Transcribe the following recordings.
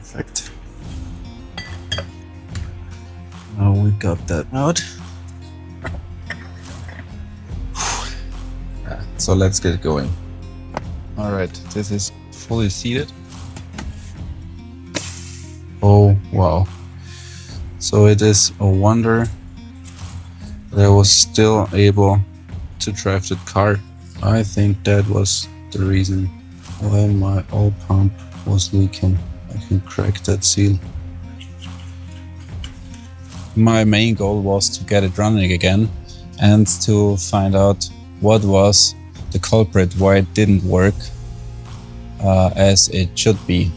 Perfect. Now we got that out. So let's get going. Alright, this is fully seated. Oh wow. So it is a wonder that I was still able to drive the car. I think that was the reason why my oil pump was leaking. I can crack that seal. My main goal was to get it running again and to find out what was the culprit, why it didn't work as it should be.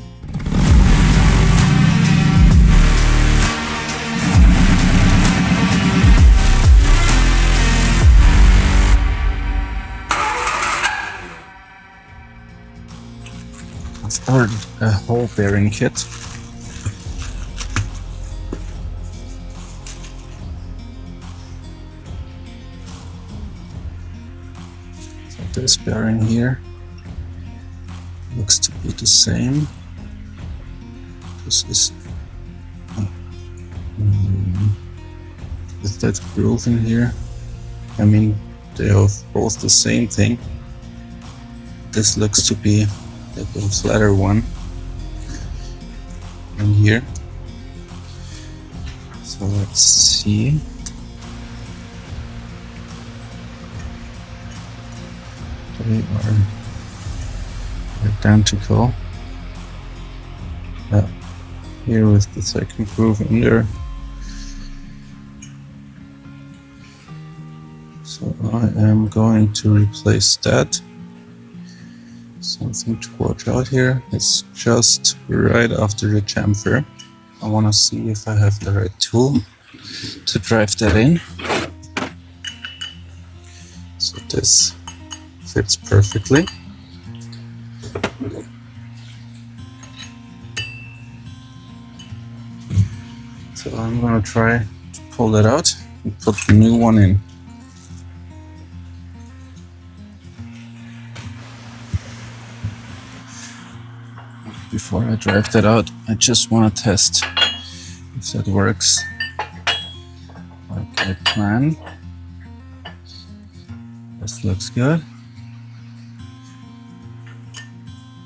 I started a whole bearing kit. So this bearing here looks to be the same. This is with that groove in here. I mean, they are both the same thing. This looks to be the flatter one in here. So let's see. They are identical. Yeah, here with the second groove in there. So I am going to replace that. Something to watch out here. It's just right after the chamfer. I want to see if I have the right tool to drive that in. So this fits perfectly. So I'm going to try to pull that out and put the new one in. Before I drive that out, I just want to test if that works like I planned. This looks good.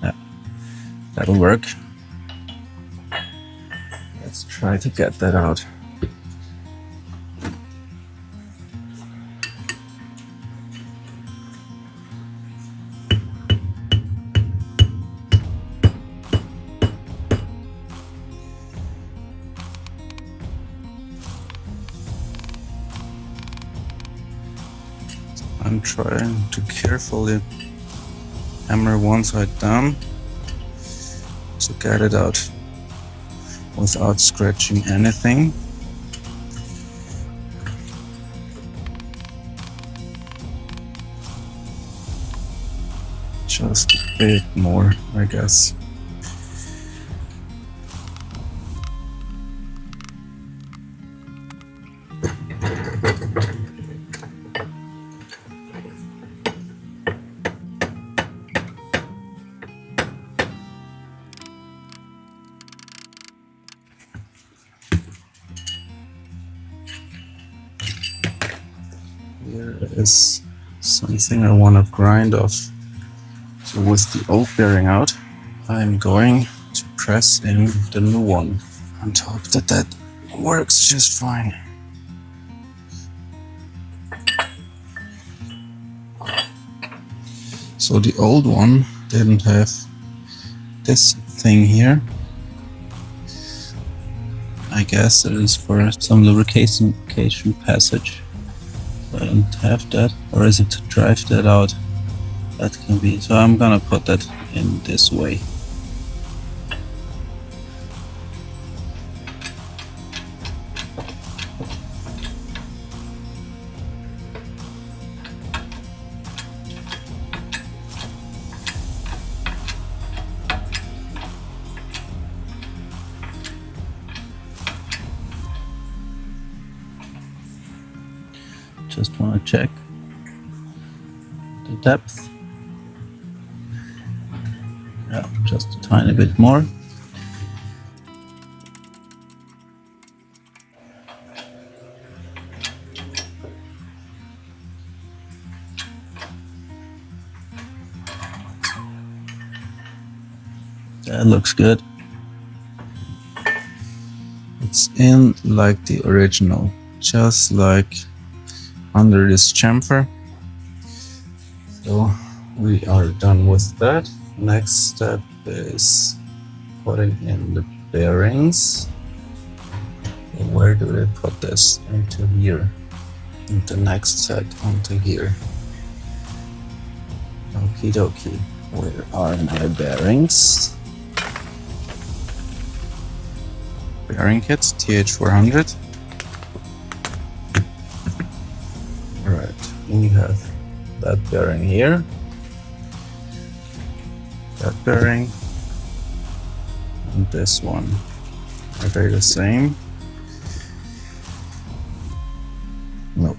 Yeah, that'll work. Let's try to get that out. I'm trying to carefully hammer one side down to get it out without scratching anything. Just a bit more, I guess. Here is something I want to grind off. So with the old bearing out, I'm going to press in the new one and hope that that works just fine. So the old one didn't have this thing here. I guess it is for some lubrication passage. I don't have that, or is it to drive that out? That can be. So I'm gonna put that in this way. Just want to check the depth. Yeah, just a tiny bit more. That looks good. It's in like the original, just like under this chamfer. So we are done with that. Next step is putting in the bearings. Where do they put this? Into here. And the next set onto here. Okie dokie. Where are my bearings? Bearing kits, TH400. Alright, we have that bearing here. That bearing. And this one. Are they the same? Nope.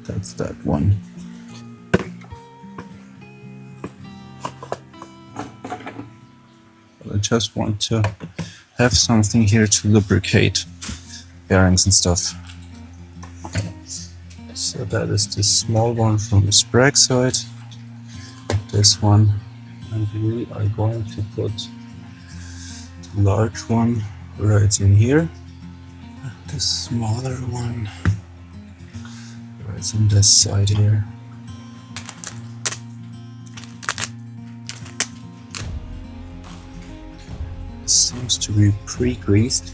That's that one. I just want to have something here to lubricate bearings and stuff. So that is the small one from the sprag side. This one. And we are going to put the large one right in here. The smaller one right on this side here. It seems to be pre-greased.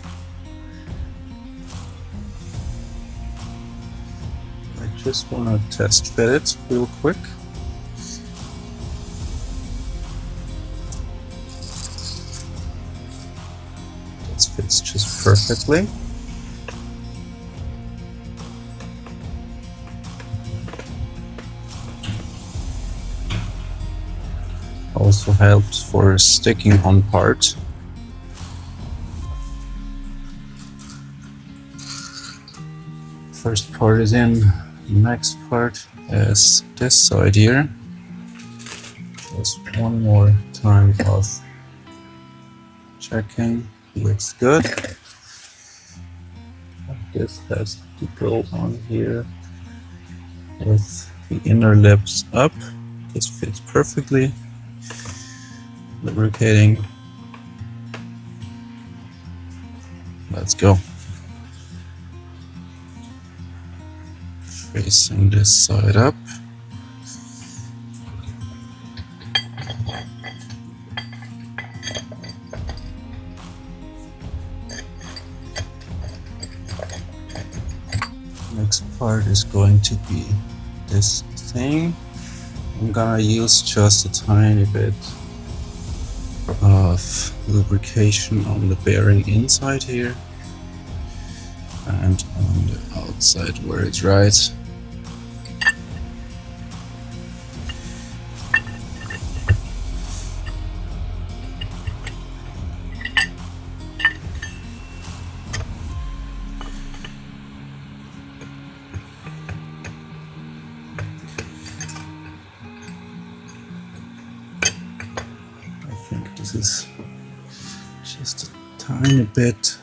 I just want to test fit it real quick. This fits just perfectly. Also helps for sticking on part. First part is in, the next part is this side here. Just one more time of checking, looks good. This has to go on here with the inner lips up. This fits perfectly. Lubricating. Let's go. Facing this side up. Next part is going to be this thing. I'm gonna use just a tiny bit of lubrication on the bearing inside here and on the outside where it's right. This is just a tiny bit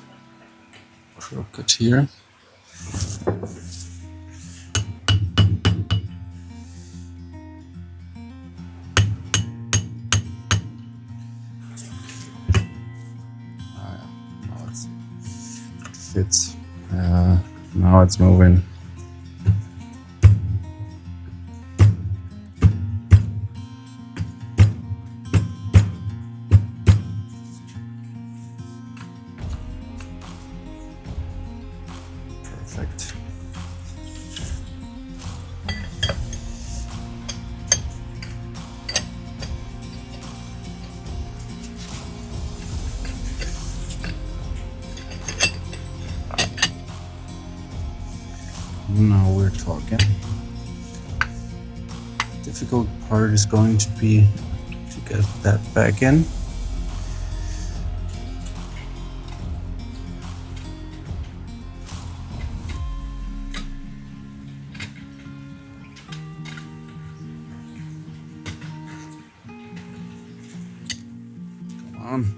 crooked here. Now it fits. Now it's moving. Perfect. Now we're talking. Difficult part is going to be to get that back in. Come on.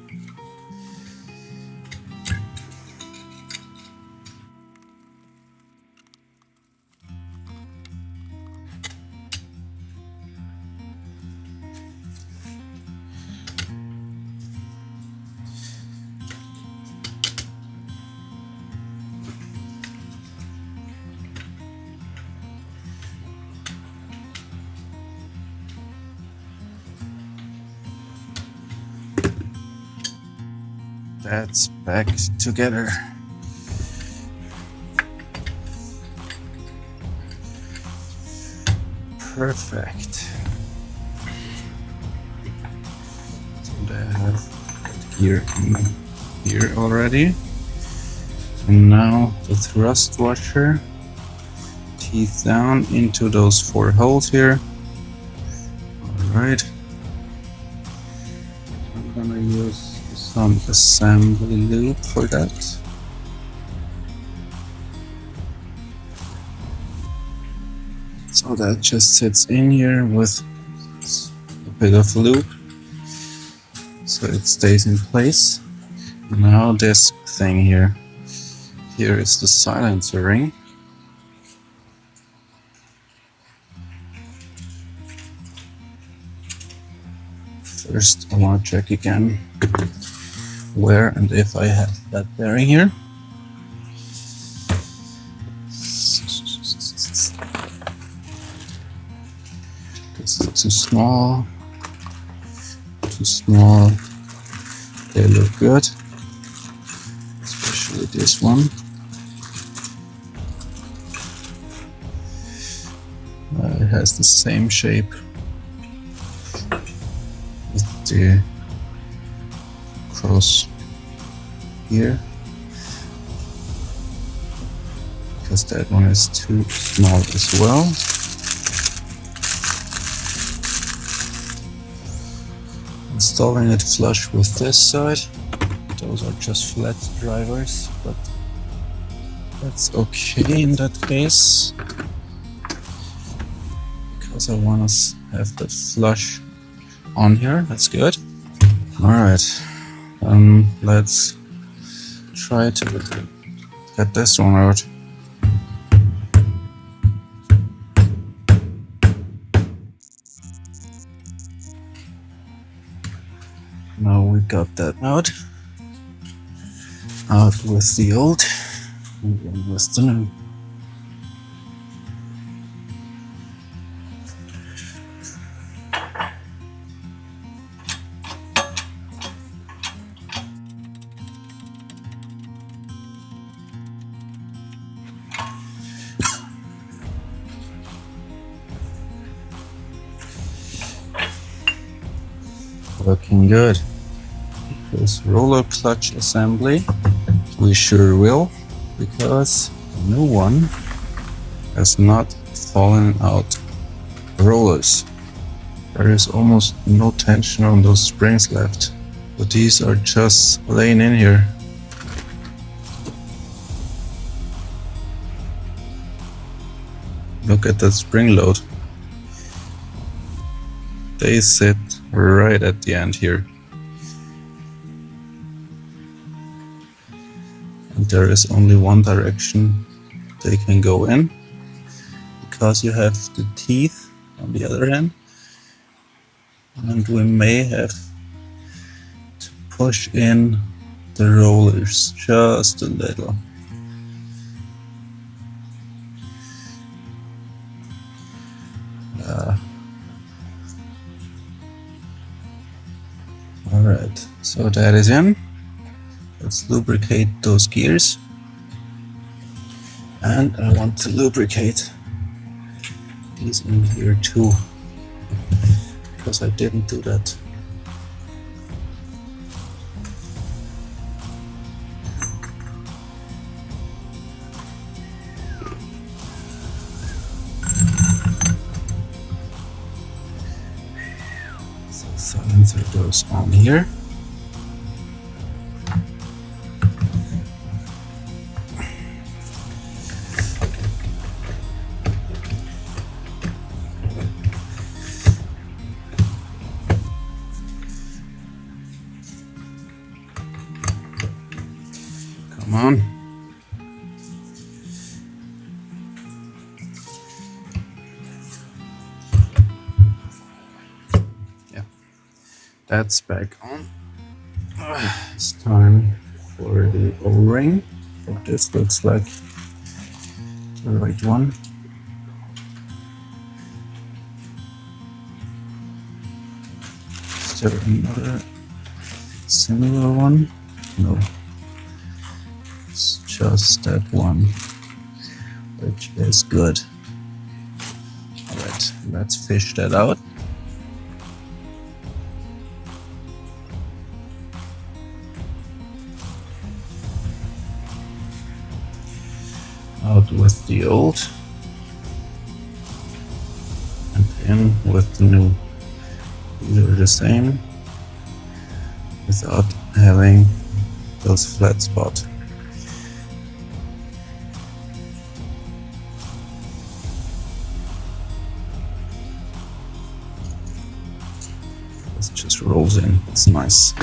That's back together. Perfect. So they have gear in here already. And now the thrust washer, teeth down into those 4 holes here. Alright. I'm gonna use some assembly lube for that. So that just sits in here with a bit of lube, so it stays in place. Now this thing here. Here is the silencer ring. First I want to check again where and if I have that bearing here. This is too small. Too small. They look good. Especially this one. It has the same shape with the cross here, because that one is too small as well. Installing it flush with this side. Those are just flat drivers, but that's okay in that case, because I want to have that flush on here. That's good. Alright, let's try to get this one out. Now we got that out with the old and in with the new. Looking good. This roller clutch assembly, we sure will, because the new one has not fallen out rollers. There is almost no tension on those springs left, but these are just laying in here. Look at that spring load. They sit right at the end here. And there is only one direction they can go in, because you have the teeth on the other hand, and we may have to push in the rollers just a little. Alright, so that is in. Let's lubricate those gears. And I want to lubricate these in here too, because I didn't do that. So silencer goes on here. Come on. Yeah, that's back on. It's time for the O-ring. This looks like the right one. Is there another similar one? No, it's just that one, which is good. Alright, let's fish that out. Out with the old and in with the new. These are the same without having those flat spots. This just rolls in, it's nice.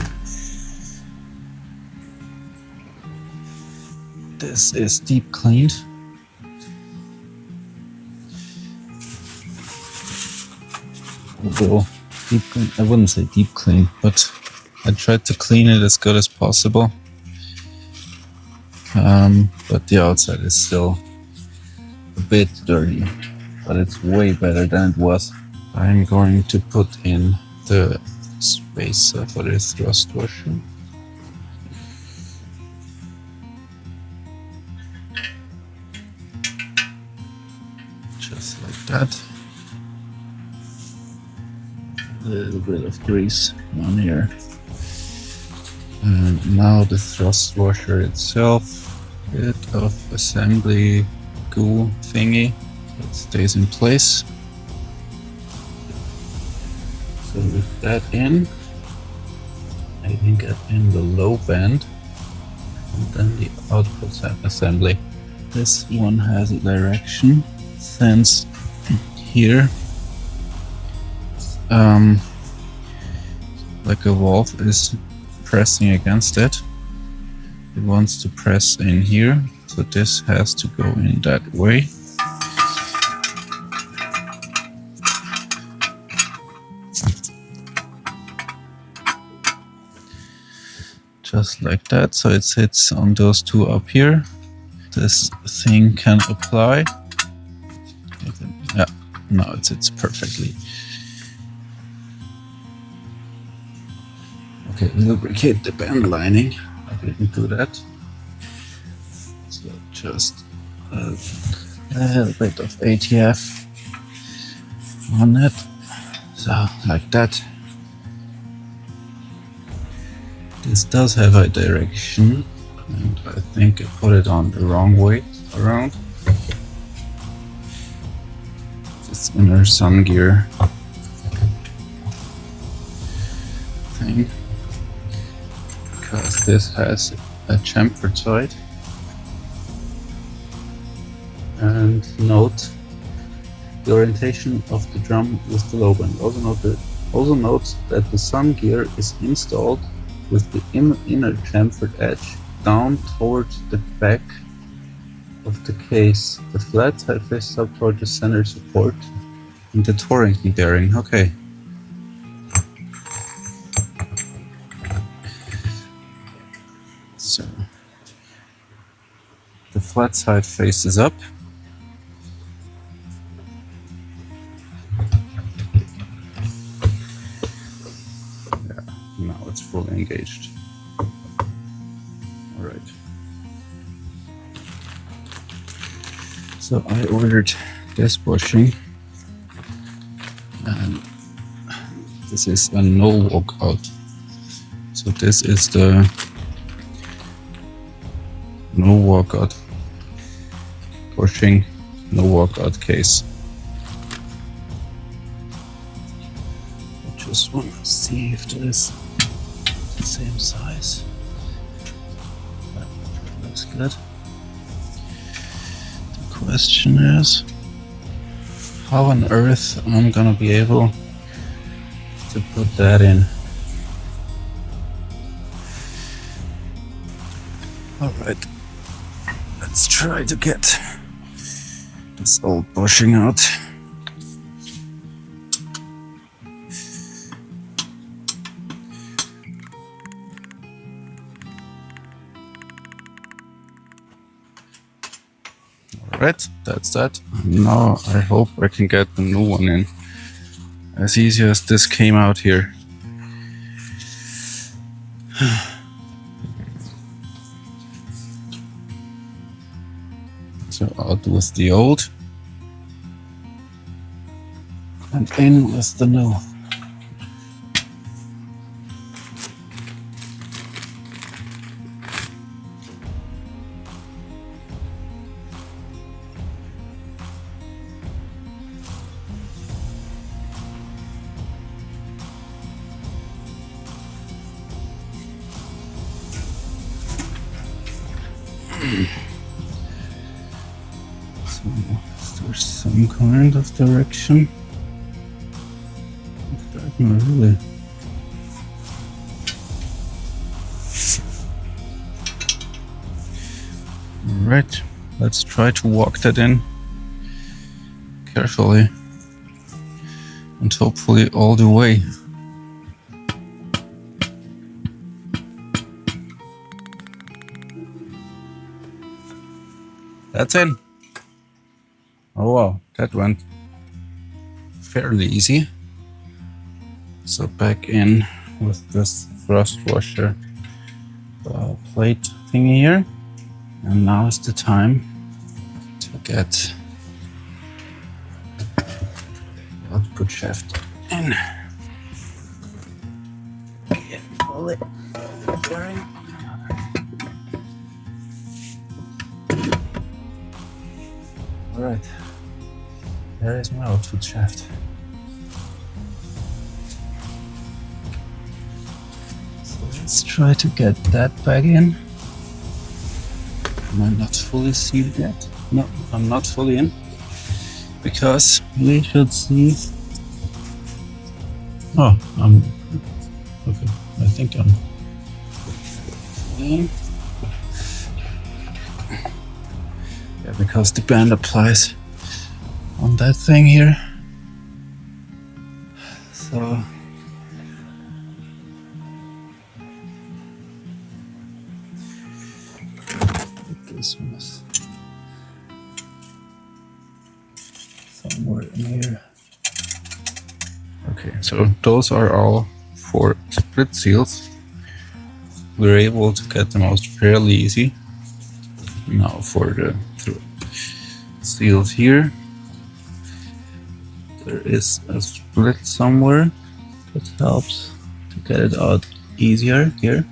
This is deep cleaned. Although deep clean, I wouldn't say deep clean, but I tried to clean it as good as possible. But the outside is still a bit dirty, but it's way better than it was. I'm going to put in the spacer for the thrust washer. Just like that. A little bit of grease on here. And now the thrust washer itself, bit of assembly goo thingy that stays in place. So with that in, I can get in the low band and then the output assembly. This one has a direction sense here. Like a valve is pressing against it. It wants to press in here, so this has to go in that way. Just like that, so it sits on those two up here. This thing can apply. Yeah, now it sits perfectly. Okay, lubricate the band lining. I didn't do that. So just a little bit of ATF on it. So, like that. This does have a direction, and I think I put it on the wrong way around. This inner sun gear thing. Because this has a chamfered side. And note the orientation of the drum with the low band. Also note that the sun gear is installed with the inner chamfered edge down towards the back of the case. The flat side faces up toward the center support and the touring bearing. Okay. So the flat side faces up. Yeah, now it's fully engaged. All right. So I ordered this bushing, and this is a no walkout. So this is the no walkout bushing, no walkout case. I just want to see if it is the same size. That looks good. The question is, how on earth I'm gonna be able to put that in? Alright, let's try to get this old bushing out. Alright, that's that. Now I hope I can get the new one in. As easy as this came out here. So out with the old and in with the new. So is there some kind of direction? Not really. Alright, let's try to walk that in carefully and hopefully all the way. That's in. Oh wow, that went fairly easy. So back in with this thrust washer plate thingy here. And now is the time to get the output shaft in. Get all it bearing. Alright, there is my output shaft. So let's try to get that back in. Am I not fully sealed yet? No, I'm not fully in. Because we should see... Oh, okay, I think I'm fully in. Yeah, because the band applies on that thing here. So this one is somewhere in here. Okay, so those are all 4 split seals. We're able to get them out fairly easy. Now for the seals here, there is a split somewhere that helps to get it out easier here.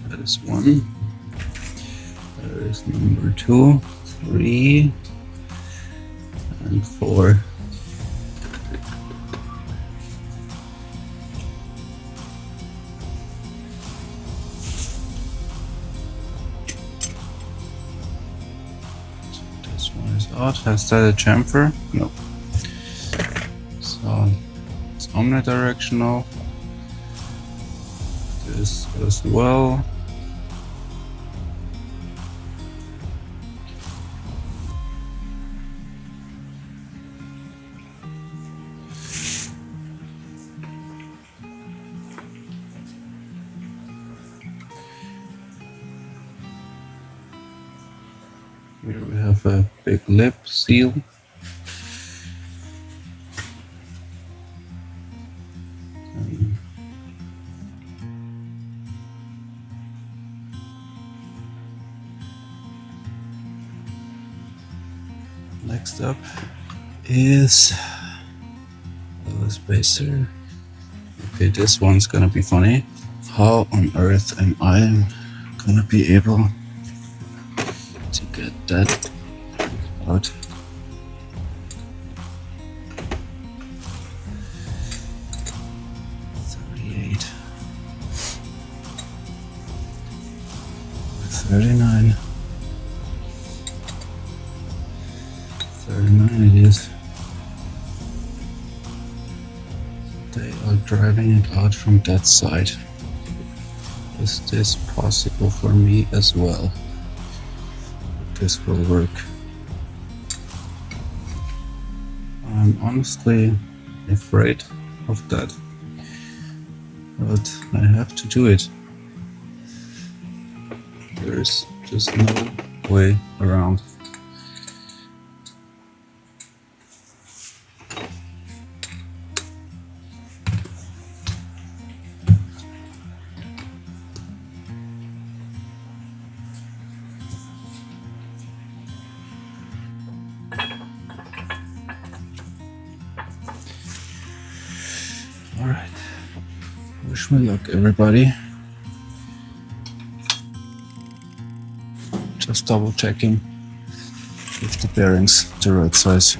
That is 1. There is number 2, 3, and 4. Out. Has that a chamfer? No. So it's omnidirectional. This as well. Here we have a big lip seal. Next up is the spacer. Okay, this one's gonna be funny. How on earth am I gonna be able to get that out? $38, $39, $39 it is. They are driving it out from that side. Is this possible for me as well? This will work. I'm honestly afraid of that, but I have to do it. There's just no way around. Wish me luck, everybody. Just double checking if the bearings the right size.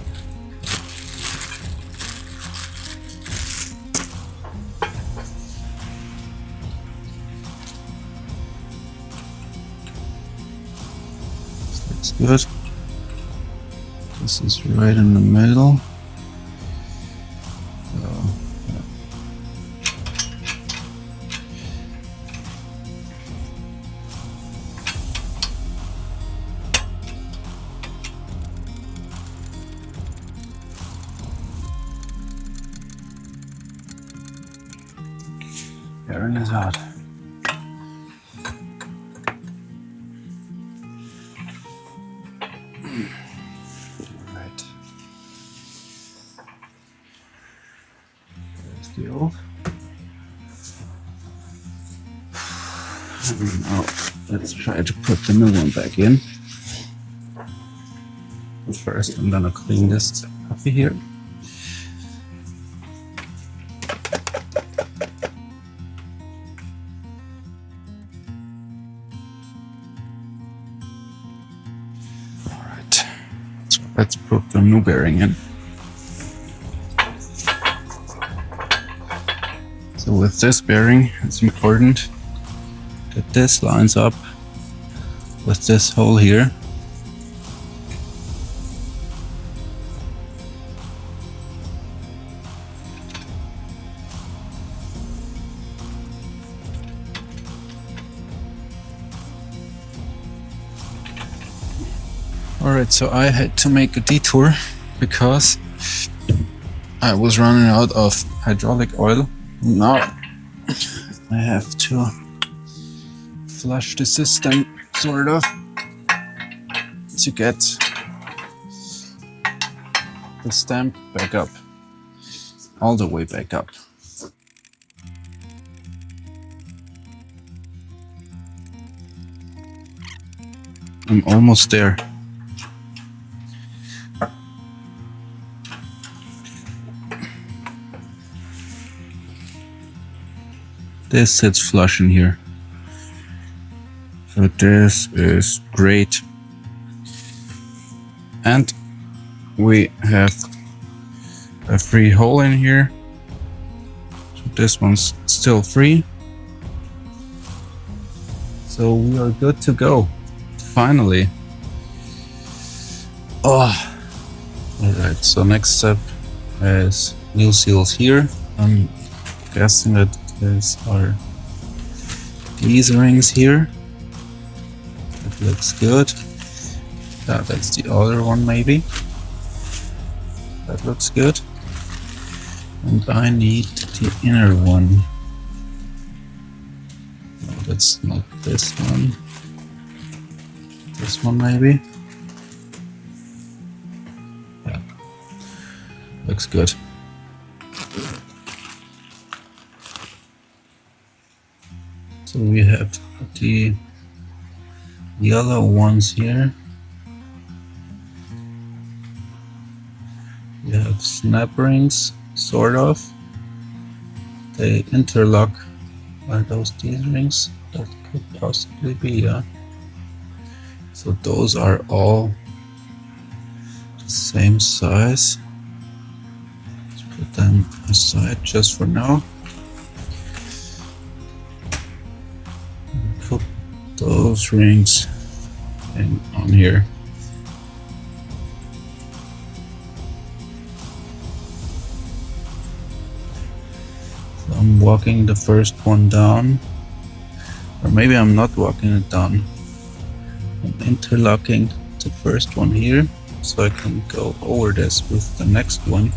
This looks good. This is right in the middle. Bearing is out. Right. There's the old. Now let's try to put the new one back in. But first I'm gonna clean this puppy here. Let's put the new bearing in. So with this bearing, it's important that this lines up with this hole here. Alright, so I had to make a detour because I was running out of hydraulic oil. Now I have to flush the system, sort of, to get the stamp back up, all the way back up. I'm almost there. This sits flush in here. So this is great. And we have a free hole in here. So this one's still free. So we are good to go. Finally. Oh. Alright, so next step is new seals here. I'm guessing that these are these rings here. That looks good. Yeah, that's the other one maybe. That looks good. And I need the inner one. No, that's not this one. This one maybe. Yeah. Looks good. So we have the yellow ones here. We have snap rings, sort of. They interlock. Are those these rings? That could possibly be, yeah. So those are all the same size. Let's put them aside just for now. Put those rings in on here. So I'm walking the first one down, or maybe I'm not walking it down. I'm interlocking the first one here so I can go over this with the next one.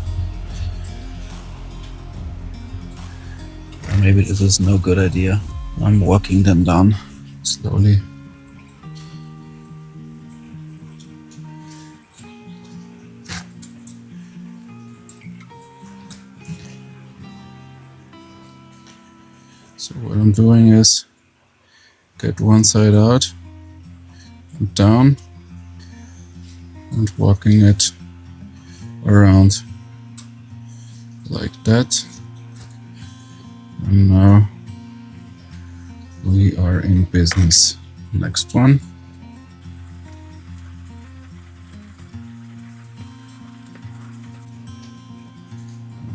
Or maybe this is no good idea. I'm walking them down slowly. So what I'm doing is get one side out and down and walking it around like that. And now We are in business. Next one.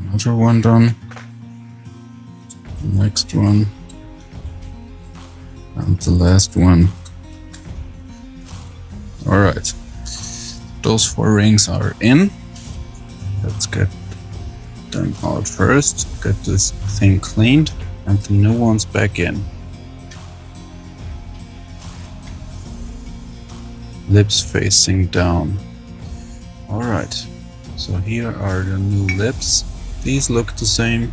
Another one done. Next one. And the last one. Alright. Those 4 rings are in. Let's get them out first. Get this thing cleaned and the new ones back in. Lips facing down. Alright. So here are the new lips. These look the same.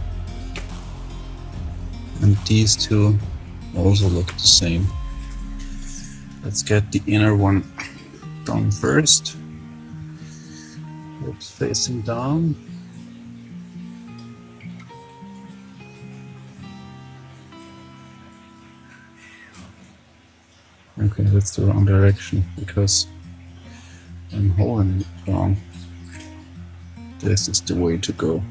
And these two also look the same. Let's get the inner one done first. Lips facing down. Okay, that's the wrong direction because I'm holding it wrong. This is the way to go.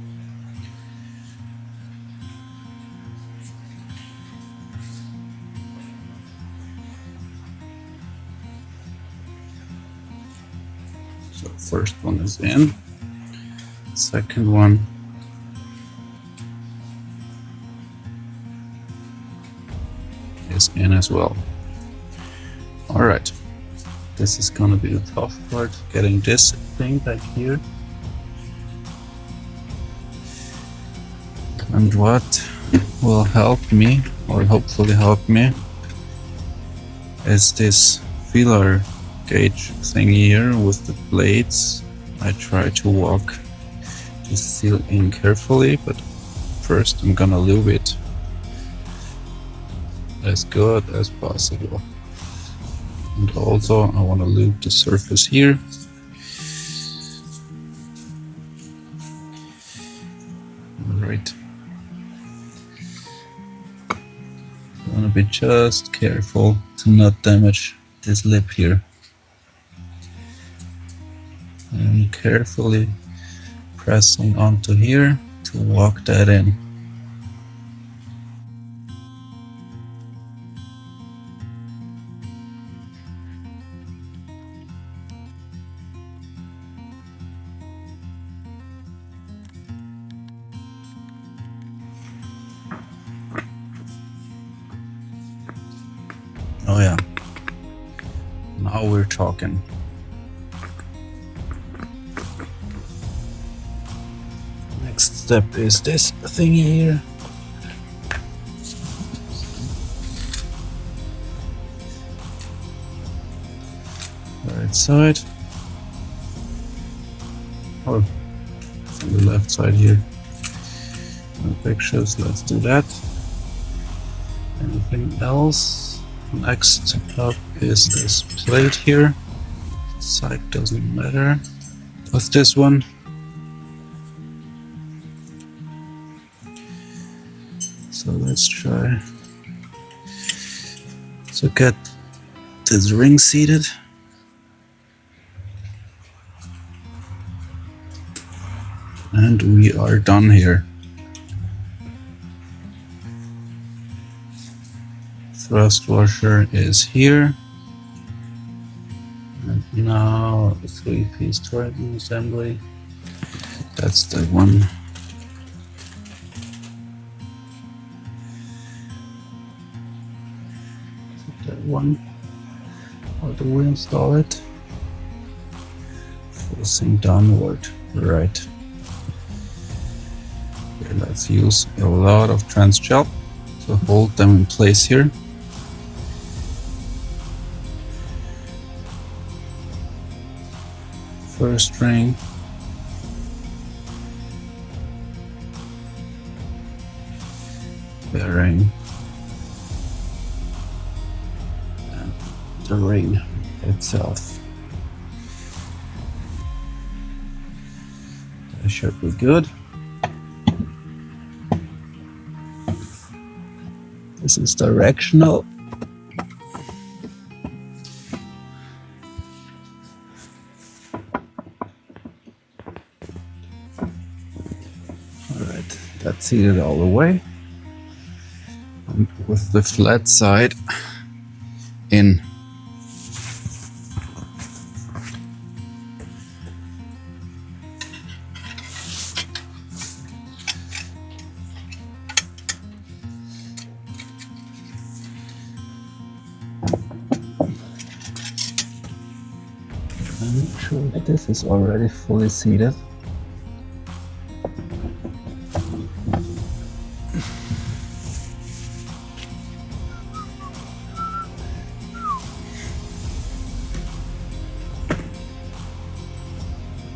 So first one is in, second one is in as well. Alright, this is gonna be the tough part, getting this thing back here. And what will help me, or hopefully help me, is this feeler gauge thing here with the blades. I try to walk this seal in carefully, but first I'm gonna lube it as good as possible. And also I want to lube the surface here. Alright. I want to be just careful to not damage this lip here. And carefully pressing onto here to lock that in. Oh yeah, now we're talking. Next step is this thingy here. Right side. Or from the left side here. No pictures, let's do that. Anything else? Next up is this plate here. Side doesn't matter. With this one. So let's try to get this ring seated. And we are done here. Thrust washer is here. And now the 3-piece Triton assembly. That's the one. That one. How do we install it? Facing downward. Right. Okay, let's use a lot of trans gel to hold them in place here. First ring, bearing, and the ring itself. That should be good. This is directional. Alright, that's seated all the way. and with the flat side in. I'm not sure that this is already fully seated.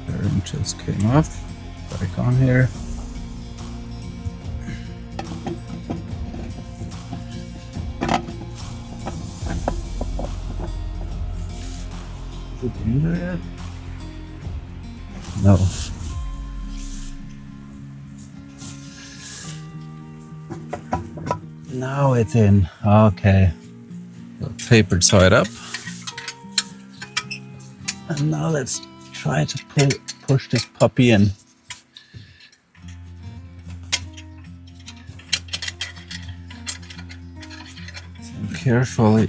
Bearing just came off. Back on here. Is it in there yet? No. Now it's in. Okay. Paper tied up. And now let's try to push this puppy in. So I'm carefully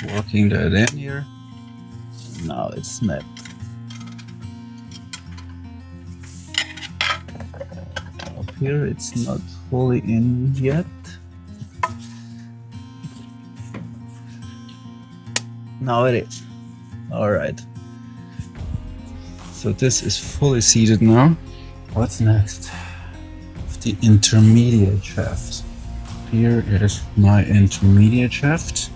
walking that in here. Now it's snapped. Up here it's not fully in yet. Now it is. Alright. So this is fully seated now. What's next? The intermediate shaft. Here is my intermediate shaft.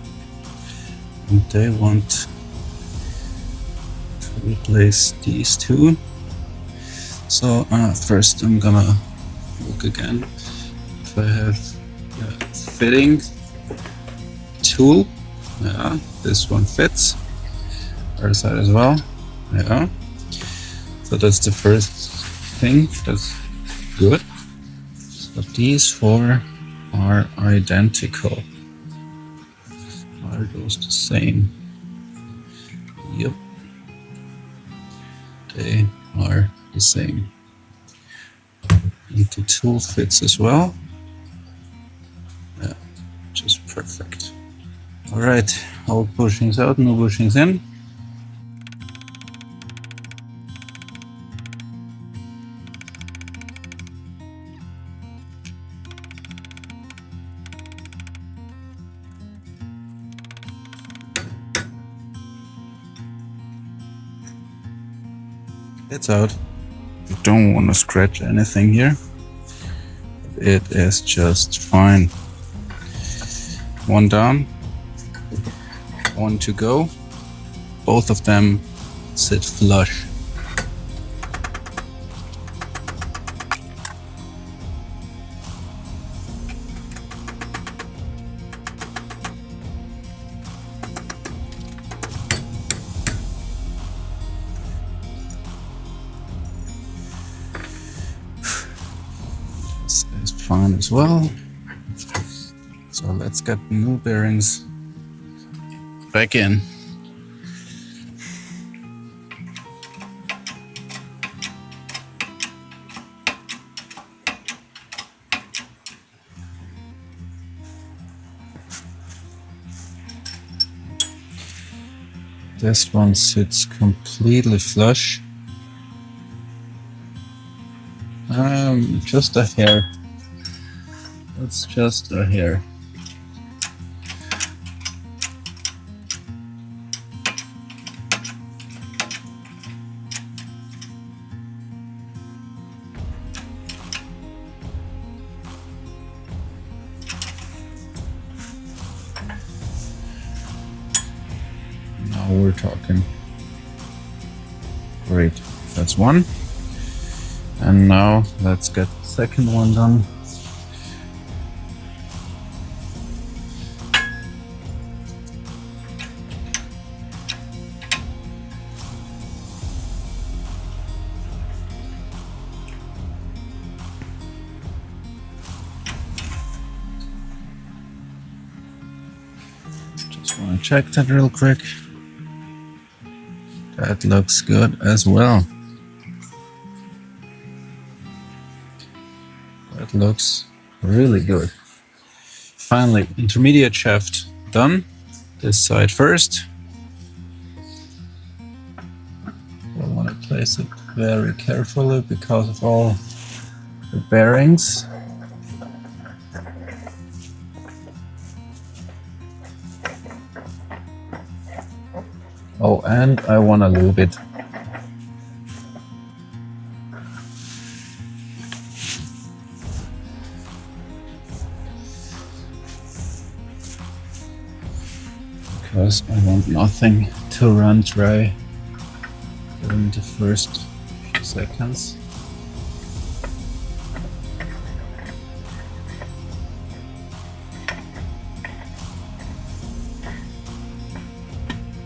And they want to replace these two. So first I'm gonna look again if I have a fitting tool. Yeah, this one fits. Other side as well. Yeah. So that's the first thing. That's good. So these four are identical. Are those the same? Yep. They are the same. And the tool fits as well. Yeah, just perfect. Alright, old bushings out, new bushings in. It's out. You don't want to scratch anything here. It is just fine. One down, one to go. Both of them sit flush. This is fine as well. So let's get new bearings back in. This one sits completely flush. Just a hair. It's just a hair. Now we're talking. Great, that's one. And now let's get the second one done. Just want to check that real quick. That looks good as well. That looks really good. finally, intermediate shaft done. This side first. I want to place it very carefully because of all the bearings. Oh, and I want to lube it. Because I want nothing to run dry during the first few seconds.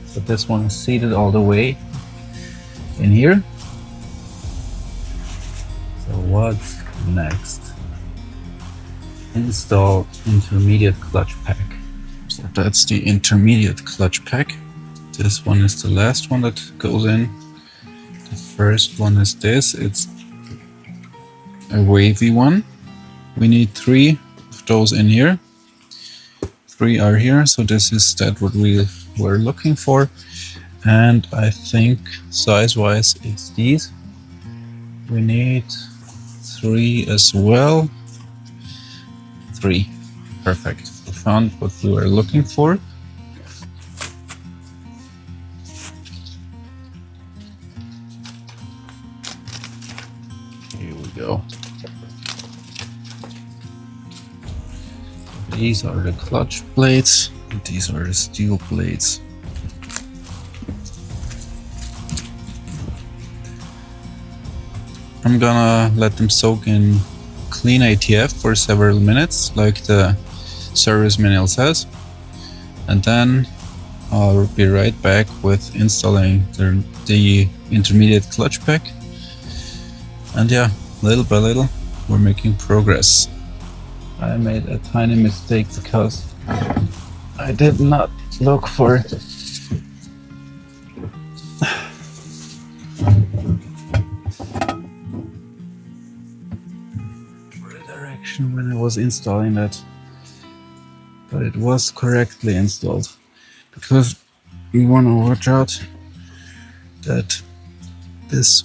So this one is seated all the way in here. So what's next? Install intermediate clutch pack. So that's the intermediate clutch pack. This one is the last one that goes in. The first one is this. It's a wavy one. We need 3 of those in here. 3 are here, so this is that what we were looking for. And I think size-wise it's these. We need 3 as well. 3. Perfect. We found what we were looking for. Here we go. These are the clutch plates, and these are the steel plates. I'm gonna let them soak in clean ATF for several minutes, like the service manual says, and then I'll be right back with installing the intermediate clutch pack. And yeah, little by little we're making progress. I made a tiny mistake because I did not look for the direction when I was installing that, but it was correctly installed, because you want to watch out that this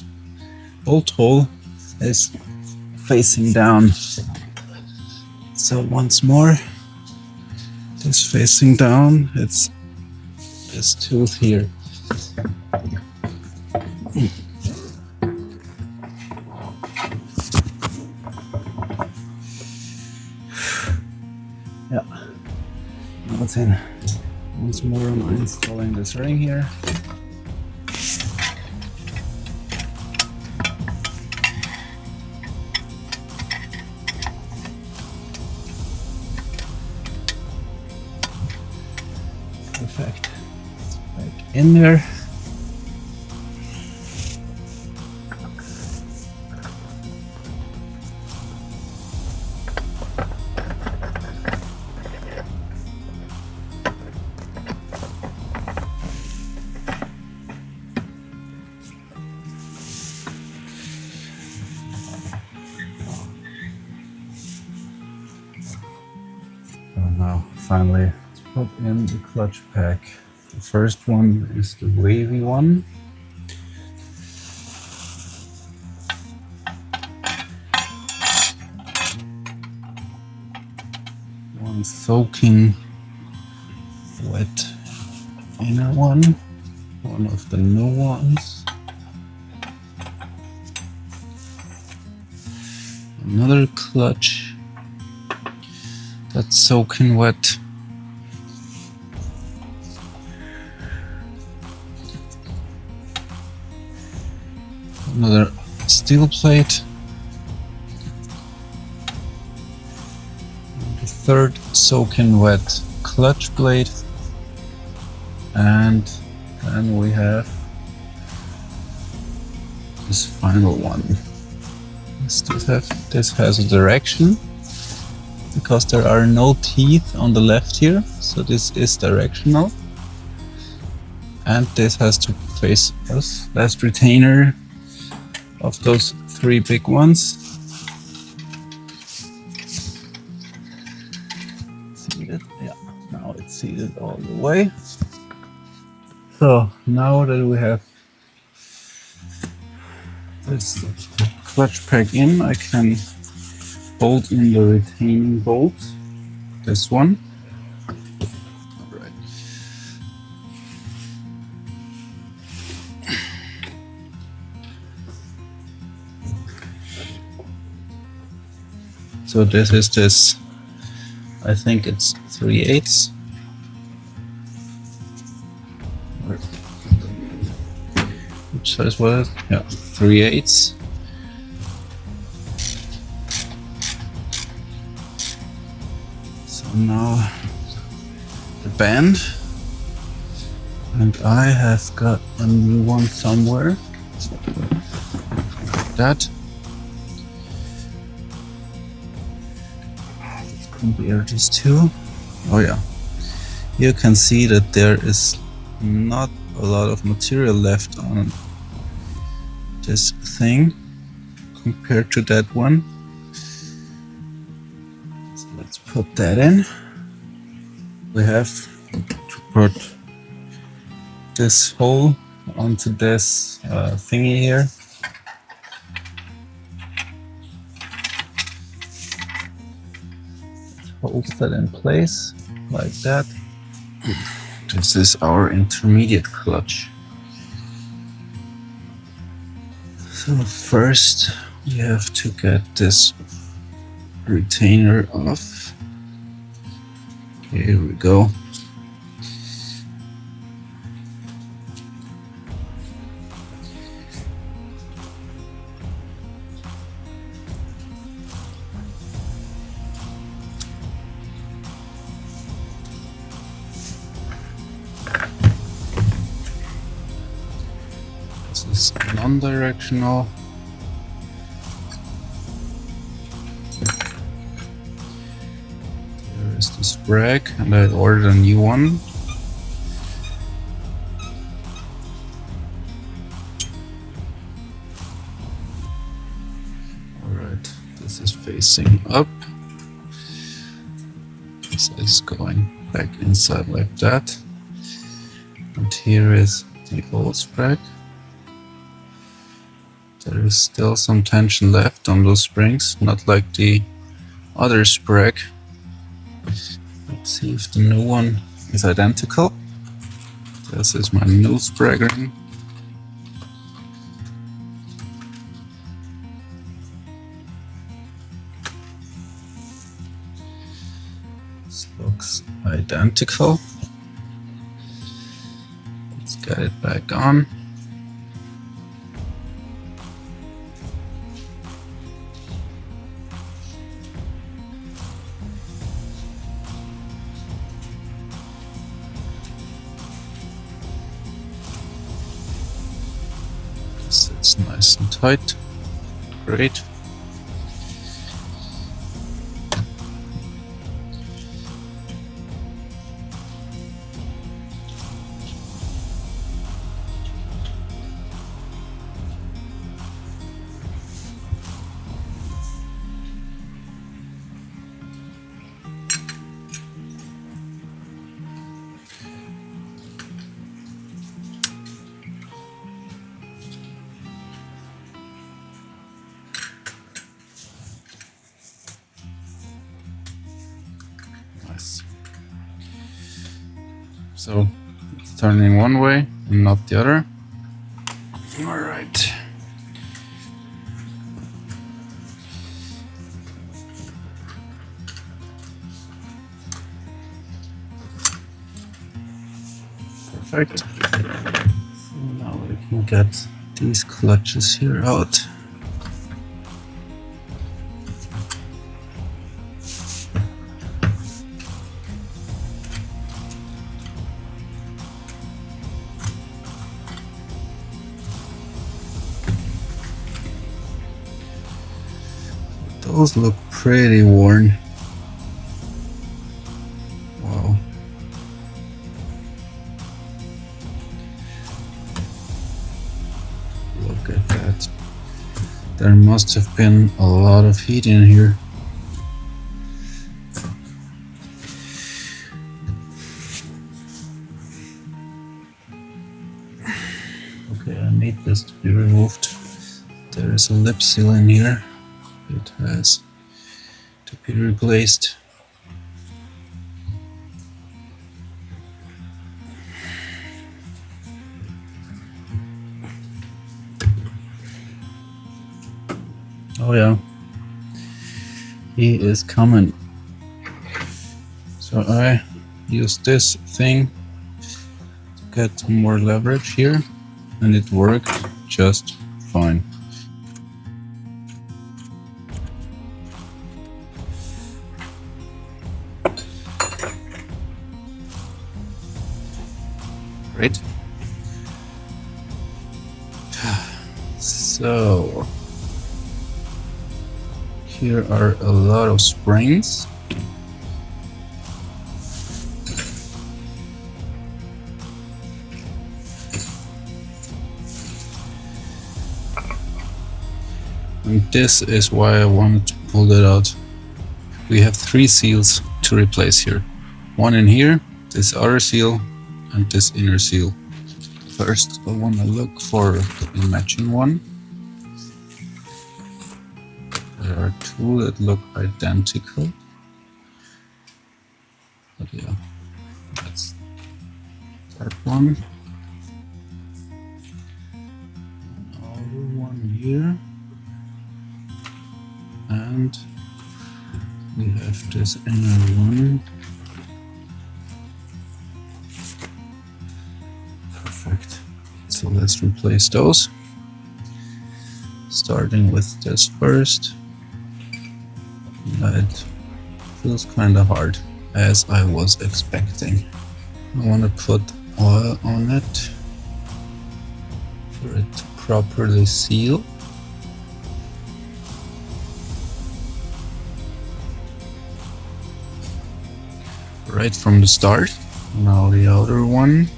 bolt hole is facing down. So once more, this facing down, it's this tooth here. Yeah, now it's in. Once more, I'm installing this ring here. Perfect. It's back in there. And now finally put in the clutch pack. The first one is the wavy one. One soaking wet inner one. One of the new ones. Another clutch that's soaking wet. Another steel plate. The third soaking wet clutch plate. And then we have this final one. This has a direction, because there are no teeth on the left here, so this is directional. And this has to face us. Last retainer of those 3 big ones. See seated all the way. So now that we have this clutch pack in, I can bolt in the retaining bolt, this one. All right. So this is this, I think it's 3/8. Which size was it? Yeah, 3/8. So now the band, and I have got a new one somewhere. Like that. Let's compare these two. Oh yeah, you can see that there is not a lot of material left on this thing compared to that one. So let's put that in. We have to put this hole onto this thingy here. Hold that in place like that. This is our intermediate clutch. So first we have to get this retainer off. Here we go. This is non-directional. There is this brake, and I ordered a new one. Alright, this is facing up. This is going back inside like that. And here is the old sprake. There is still some tension left on those springs, not like the other sprake. Let's see if the new one is identical. This is my new sprake ring. This looks identical. Let's get it back on. Sits nice and tight. Great. Nice. So it's turning one way and not the other. All right. Perfect. So now we can get these clutches here out. Those look pretty worn. Wow. Look at that. There must have been a lot of heat in here. has to be removed. There is a lip seal in here. It has to be replaced. Oh yeah, he is coming. So I use this thing to get more leverage here, and it worked just fine. Great. So here are a lot of springs. And this is why I wanted to pull it out. We have 3 seals to replace here. One in here, this outer seal, and this inner seal. First, I want to look for a matching one. There are 2 that look identical. But yeah, that's that one. Another one here. And we have this inner one. Perfect. So let's replace those. Starting with this first. It feels kind of hard, as I was expecting. I want to put oil on it for it to properly seal. Right from the start. Now the outer one.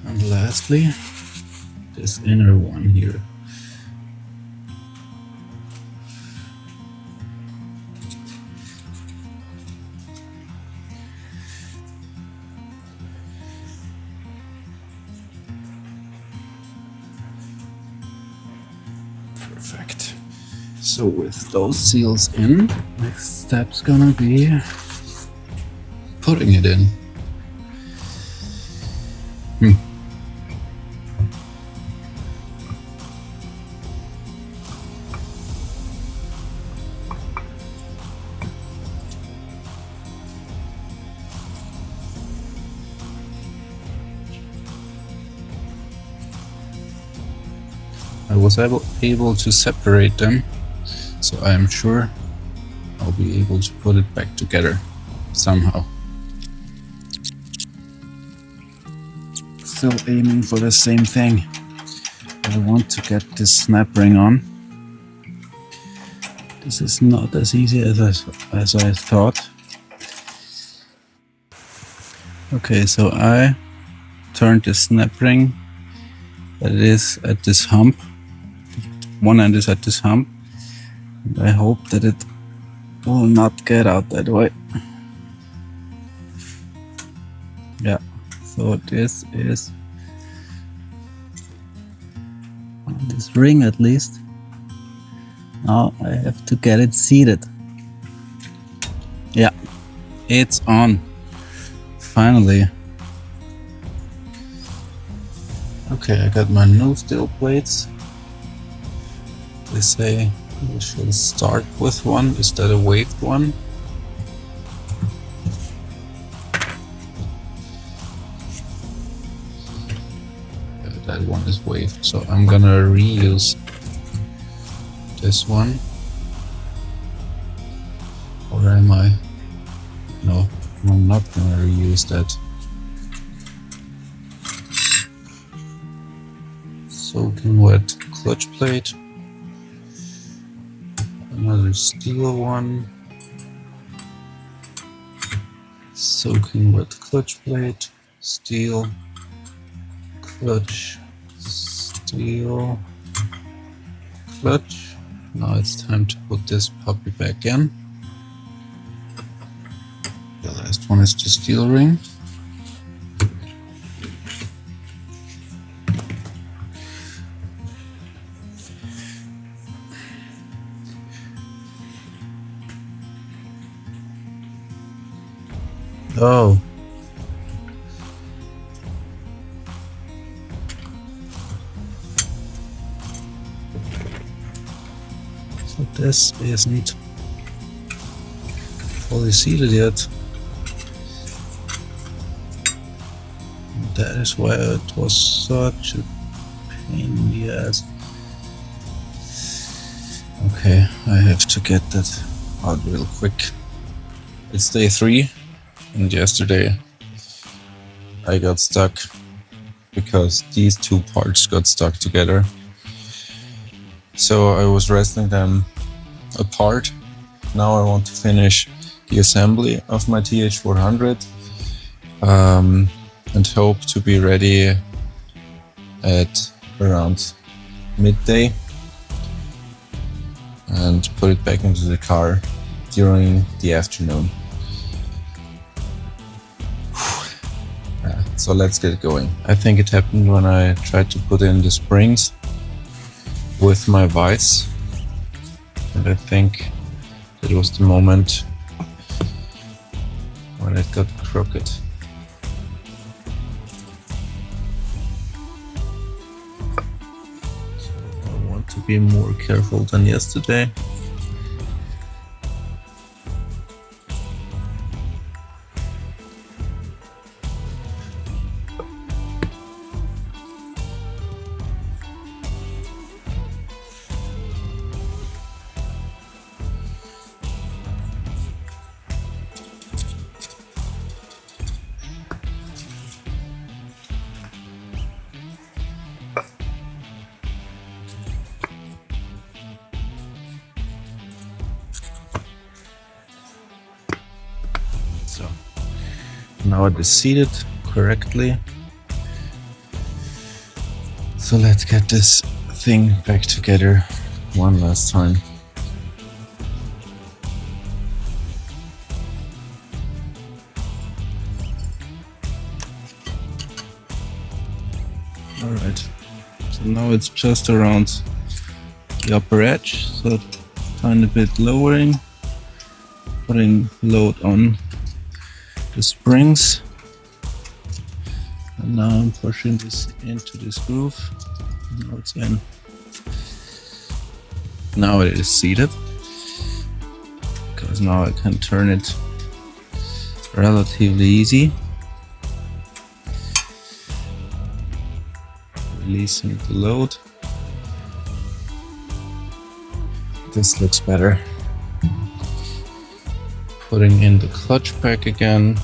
And lastly, this inner one here. Perfect. So with those seals in, next step's gonna be putting it in. I was able to separate them, so I am sure I'll be able to put it back together somehow. Still aiming for the same thing. I want to get this snap ring on. This is not as easy as I thought. Okay, so I turned the snap ring that is at this hump. One end is at this hump. And I hope that it will not get out that way. Yeah, so this is on this ring at least. Now I have to get it seated. Yeah, it's on. Finally. Okay, I got my new steel plates. They say we should start with one instead of waved one. Yeah, that one is waved, so I'm gonna reuse this one. Or am I? No, I'm not gonna reuse that. soaking wet clutch plate, another steel one, soaking wet clutch plate, steel, clutch, steel, clutch. Now it's time to put this puppy back in. The last one is the steel ring. Oh. So this isn't fully seated yet. That is why it was such a pain in the ass. Okay, I have to get that out real quick. It's day 3, and yesterday I got stuck because these two parts got stuck together. So I was wrestling them apart. Now I want to finish the assembly of my TH400 and hope to be ready at around midday and put it back into the car during the afternoon. So let's get going. I think it happened when I tried to put in the springs with my vise, and I think it was the moment when it got crooked. So I want to be more careful than yesterday. So now it is seated correctly. So let's get this thing back together one last time. Alright, so now it's just around the upper edge, so tiny bit lowering, putting load on the springs, and now I'm pushing this into this groove. Now it's in. Now it is seated, because now I can turn it relatively easy, releasing the load. This looks better. Putting in the clutch pack again.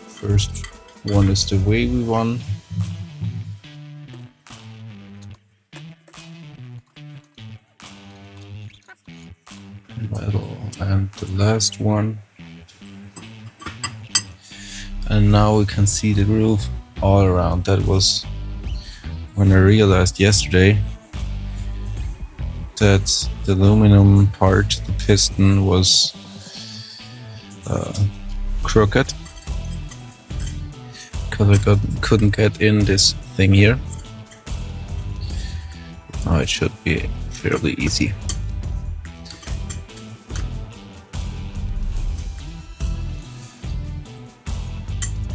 First one is the wavy one. Metal, and the last one. And now we can see the groove all around. That was when I realized yesterday that the aluminum part, the piston, was crooked, because I couldn't get in this thing here. Now it should be fairly easy.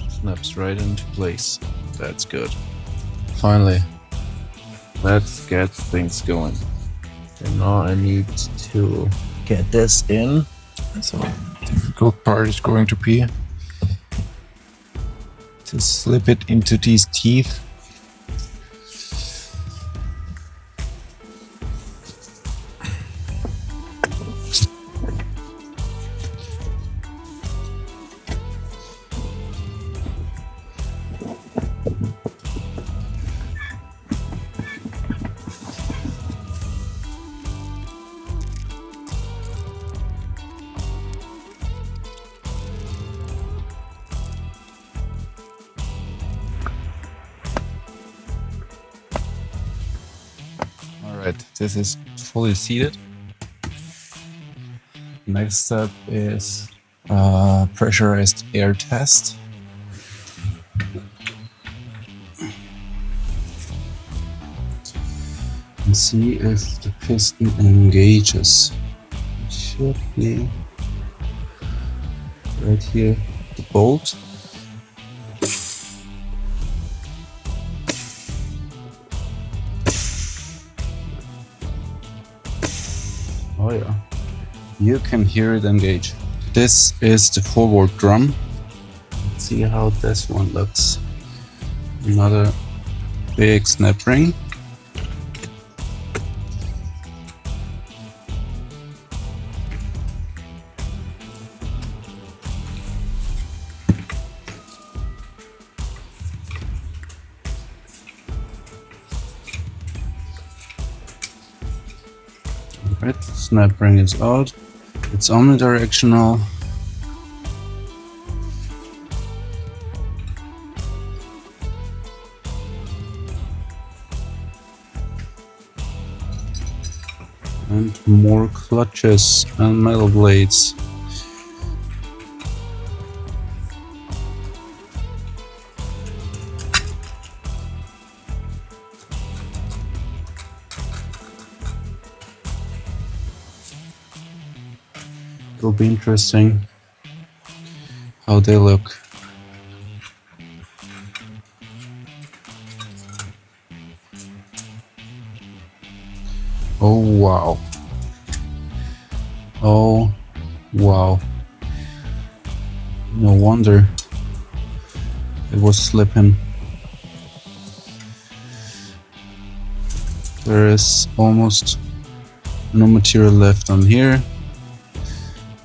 Snaps right into place. That's good. Finally, let's get things going. And now I need to get this in. So the difficult part is going to be to slip it into these teeth. Alright, this is fully seated. Next step is pressurized air test. And see if the piston engages. It should be right here, the bolt. Oh yeah, you can hear it engage. This is the forward drum. Let's see how this one looks. Another big snap ring. Right, snap ring is out. It's omnidirectional. And more clutches and metal blades. It'll be interesting how they look. Oh wow. Oh wow. No wonder it was slipping. There is almost no material left on here.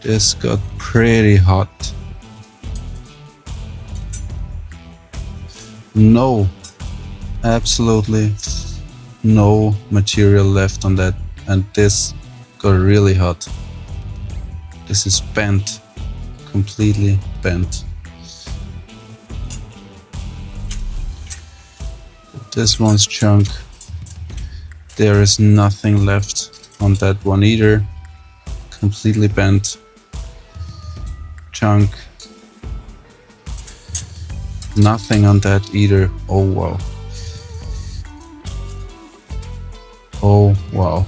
This got pretty hot. No, absolutely no material left on that, and this got really hot. This is bent, completely bent. This one's junk. There is nothing left on that one either. Completely bent. Junk. Nothing on that either. Oh wow. Oh wow.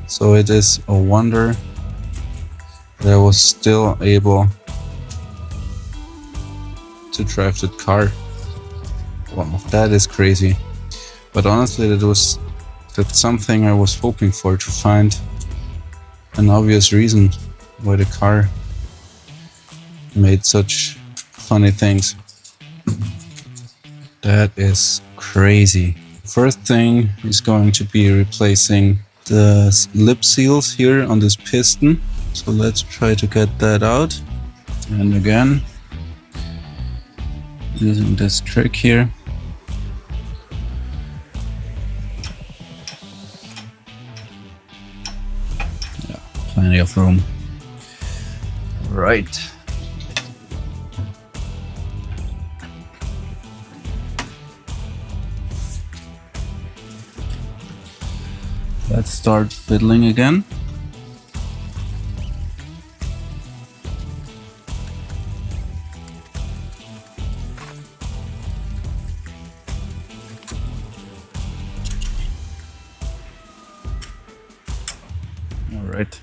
So it is a wonder that I was still able to drive that car. Wow, that is crazy. But honestly, that's something I was hoping for, to find an obvious reason why the car made such funny things. That is crazy. First thing is going to be replacing the lip seals here on this piston. So let's try to get that out. And again, using this trick here. Yeah, plenty of room. Right. Let's start fiddling again. All right.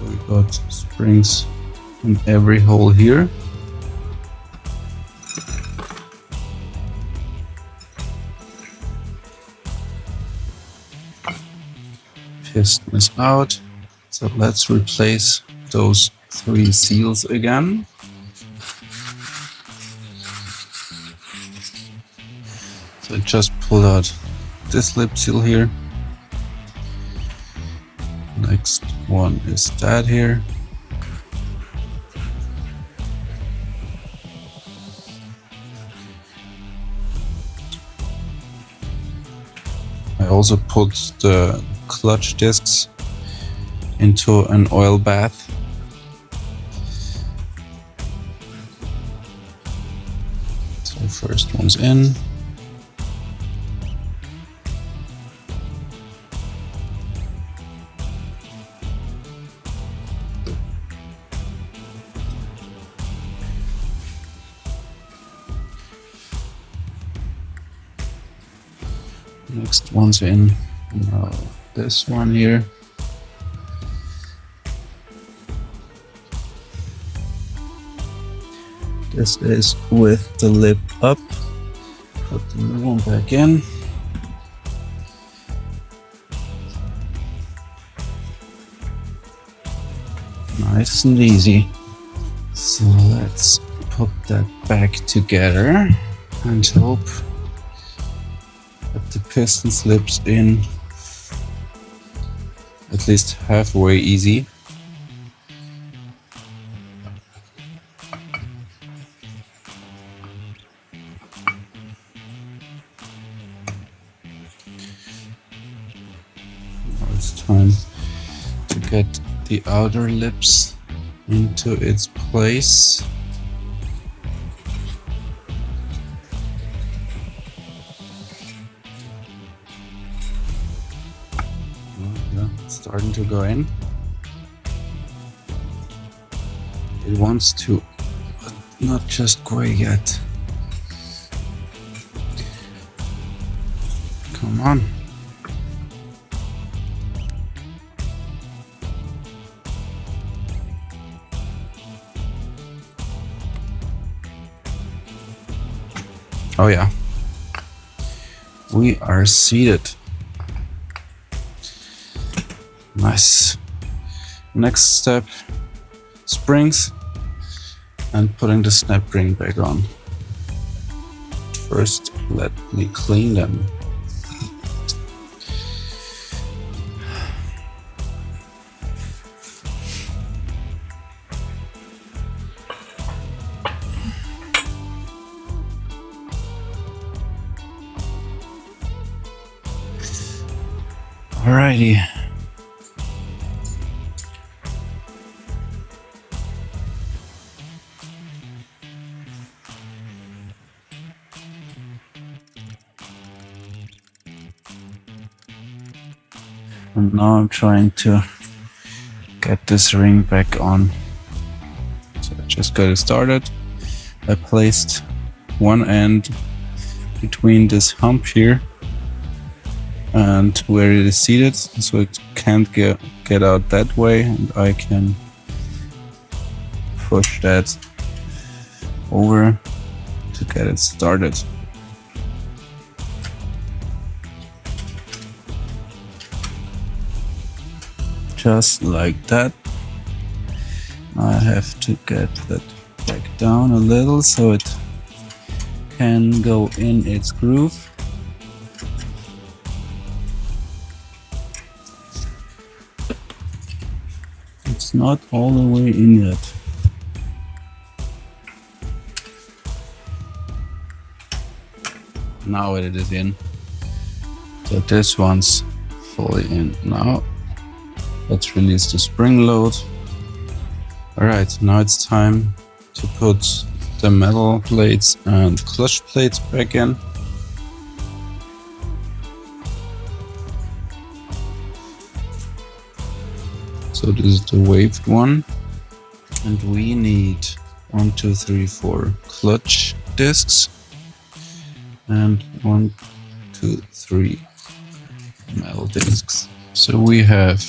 We got springs in every hole here. Piston is out. So let's replace those 3 seals again. So I just pulled out this lip seal here. Next one is that here. also put the clutch discs into an oil bath. So first one's in. Next one's in. Now this one here. This is with the lip up. Put the new one back in. Nice and easy. So let's put that back together and hope that the piston slips in at least halfway easy. Now it's time to get the outer lips into its place. Starting to go in. It wants to, but not just quite yet. Come on. Oh yeah. We are seated. Nice. Next step, springs and putting the snap ring back on. First, let me clean them. Alrighty. And now I'm trying to get this ring back on. So I just got it started. I placed one end between this hump here and where it is seated, so it can't get out that way, and I can push that over to get it started. Just like that. I have to get that back down a little so it can go in its groove. It's not all the way in yet. Now it is in. So this one's fully in now. Let's release the spring load. Alright, now it's time to put the metal plates and clutch plates back in. So this is the waved one. And we need 1, 2, 3, 4 clutch discs. And 1, 2, 3 metal discs. So we have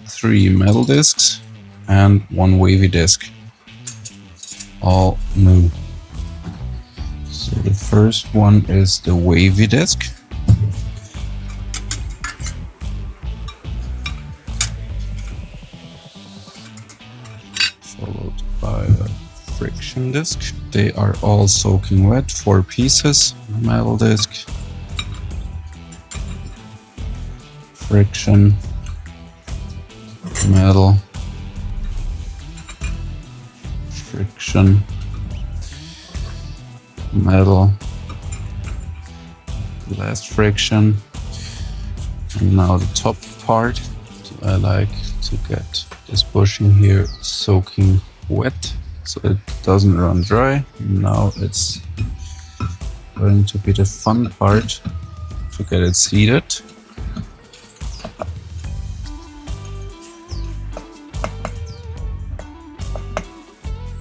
3 metal discs and 1 wavy disc, all new. So the first one is the wavy disc. Followed by a friction disc. They are all soaking wet, 4 pieces. Metal disc, friction, metal, friction, metal, last friction, And now the top part, I like to get this bushing here soaking wet so it doesn't run dry. Now it's going to be the fun part to get it seated.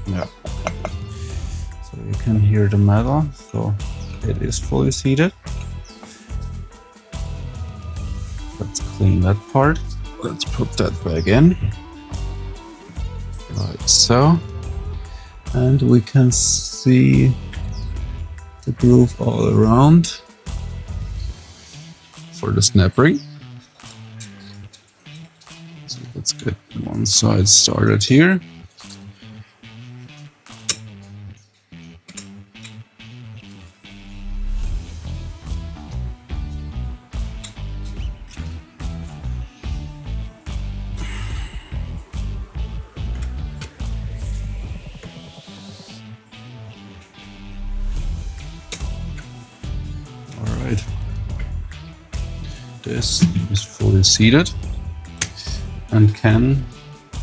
Yeah. So you can hear the metal, so it is fully seated. Let's clean that part. Let's put that back in, like so. And we can see the groove all around for the snap ring. So let's get one side started here. Alright, this is fully seated and can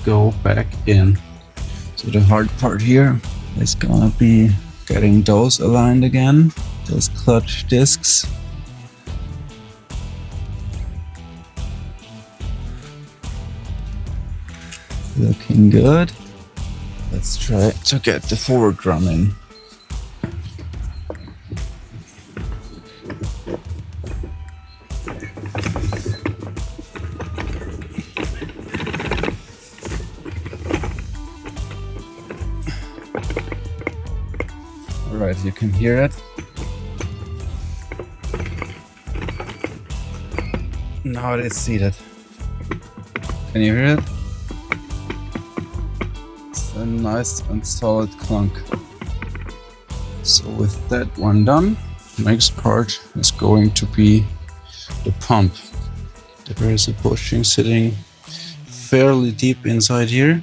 go back in. So the hard part here is gonna be getting those aligned again, those clutch discs. Looking good. Let's try to get the forward drum in. Alright, you can hear it. Now it is seated. Can you hear it? It's a nice and solid clunk. So with that one done, the next part is going to be the pump. There is a bushing sitting fairly deep inside here.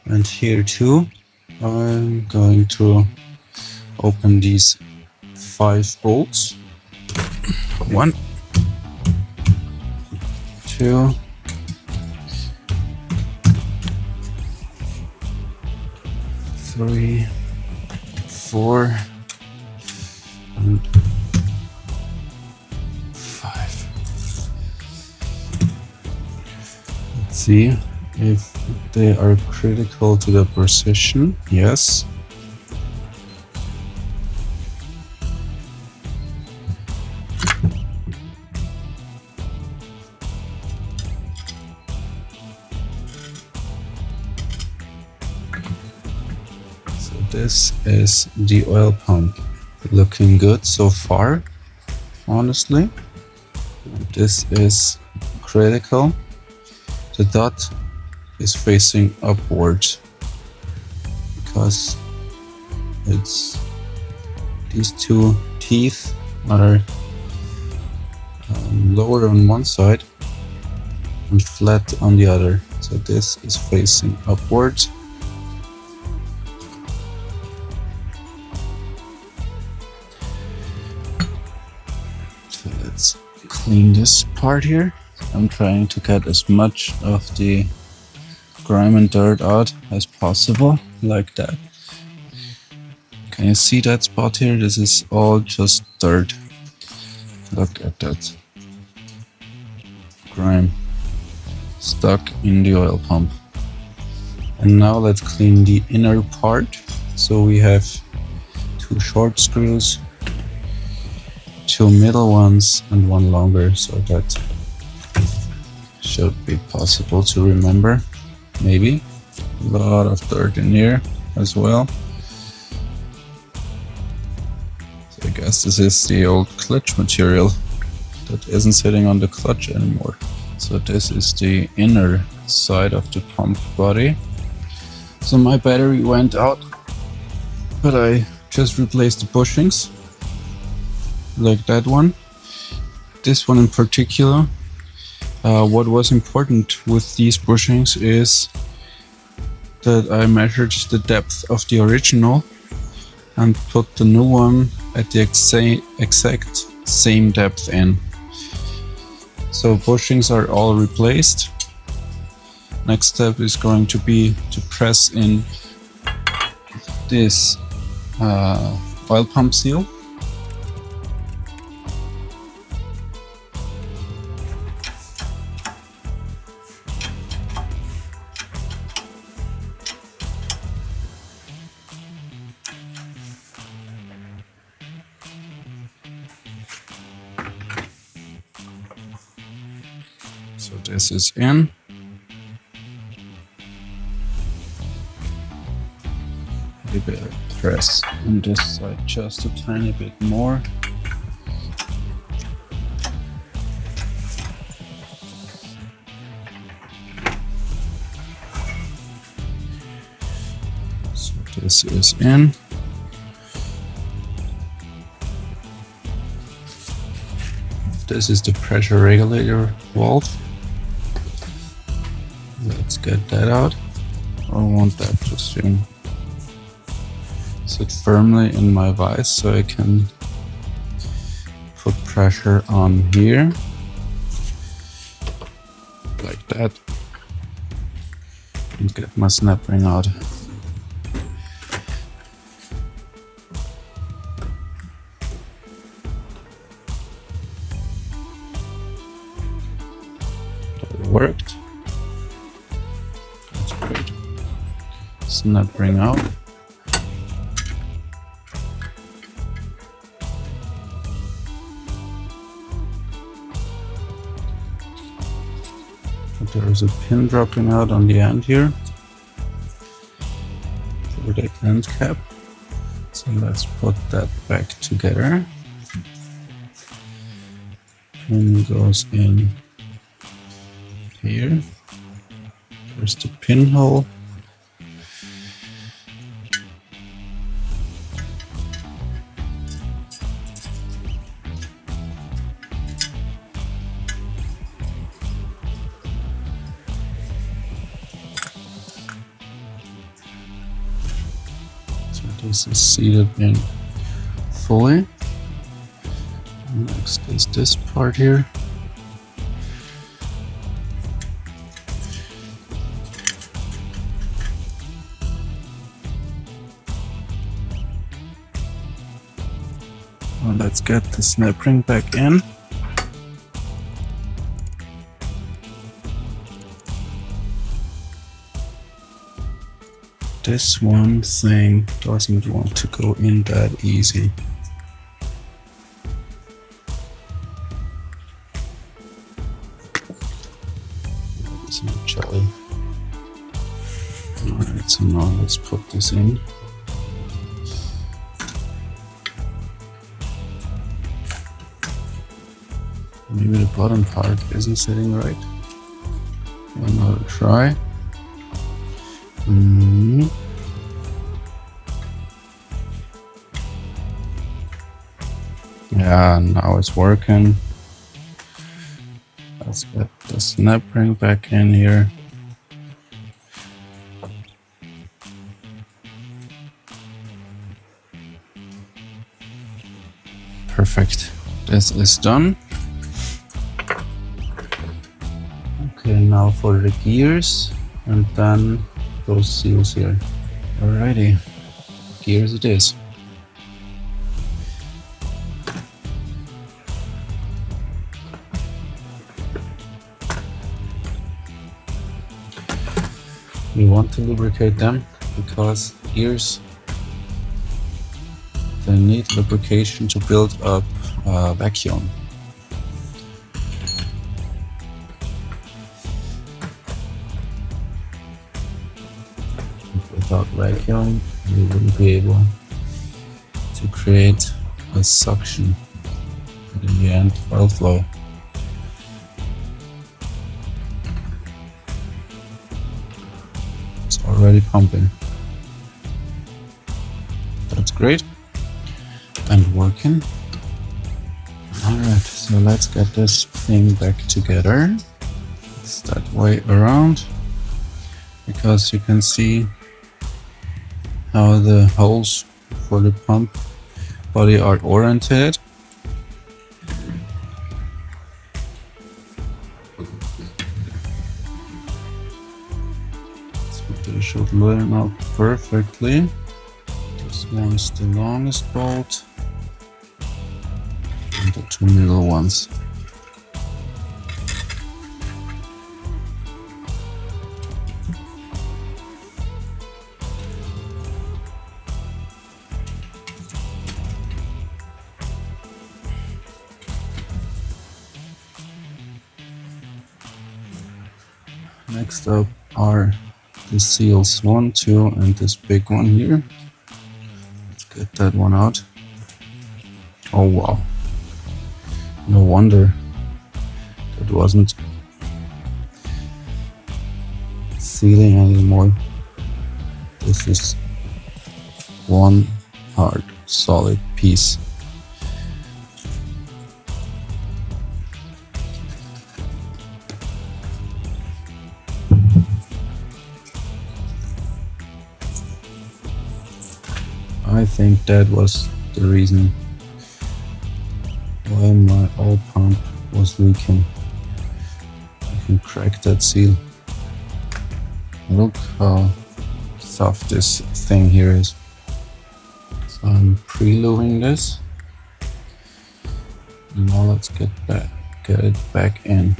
And here too. I'm going to open these 5 bolts. 1, 2, 3, 4, and 5. Let's see if they are critical to the precision. Yes. So this is the oil pump. Looking good so far, honestly. This is critical. The dot is facing upwards because it's these 2 teeth are lower on one side and flat on the other. So this is facing upwards. So let's clean this part here. I'm trying to get as much of the grime and dirt out as possible, like that. Can you see that spot here? This is all just dirt. Look at that. Grime stuck in the oil pump. And now let's clean the inner part. So we have 2 short screws, 2 middle ones, and 1 longer, so that should be possible to remember. Maybe. A lot of dirt in here as well. So I guess this is the old clutch material that isn't sitting on the clutch anymore. So this is the inner side of the pump body. So my battery went out, but I just replaced the bushings, like that one. This one in particular. What was important with these bushings is that I measured the depth of the original and put the new one at the exact same depth in. So bushings are all replaced. Next step is going to be to press in this oil pump seal. So this is in. A bit of press on this side just a tiny bit more. So this is in. This is the pressure regulator valve. Let's get that out. I want that to sit firmly in my vise so I can put pressure on here like that and get my snap ring out. That worked. That's great. Snap ring out. There is a pin dropping out on the end here for the end cap. So let's put that back together. Pin goes in here. There's the pinhole. This is seated in fully. Next is this part here. Well, let's get the snap ring back in. This one thing doesn't want to go in that easy. It's not jelly. Alright, so now let's put this in. Maybe the bottom part isn't sitting right. Another try. Yeah, now it's working. Let's get the snap ring back in here. Perfect. This is done. Okay, now for the gears and then those seals here. Alrighty, gears it is. We want to lubricate them because gears, they need lubrication to build up vacuum. Without vacuum, we wouldn't be able to create a suction and in the end oil flow. It's already pumping. That's great and working. Alright, so let's get this thing back together. It's that way around because you can see how the holes for the pump body are oriented. should line up perfectly. This one's the longest bolt, and the two middle ones. Next up are the seals 1, 2, and this big one here. Let's get that one out. Oh wow. No wonder that wasn't sealing anymore. This is one hard, solid piece. I think that was the reason why my oil pump was leaking. I can crack that seal. Look how soft this thing here is. So I'm pre-lubing this. Now let's get it back in.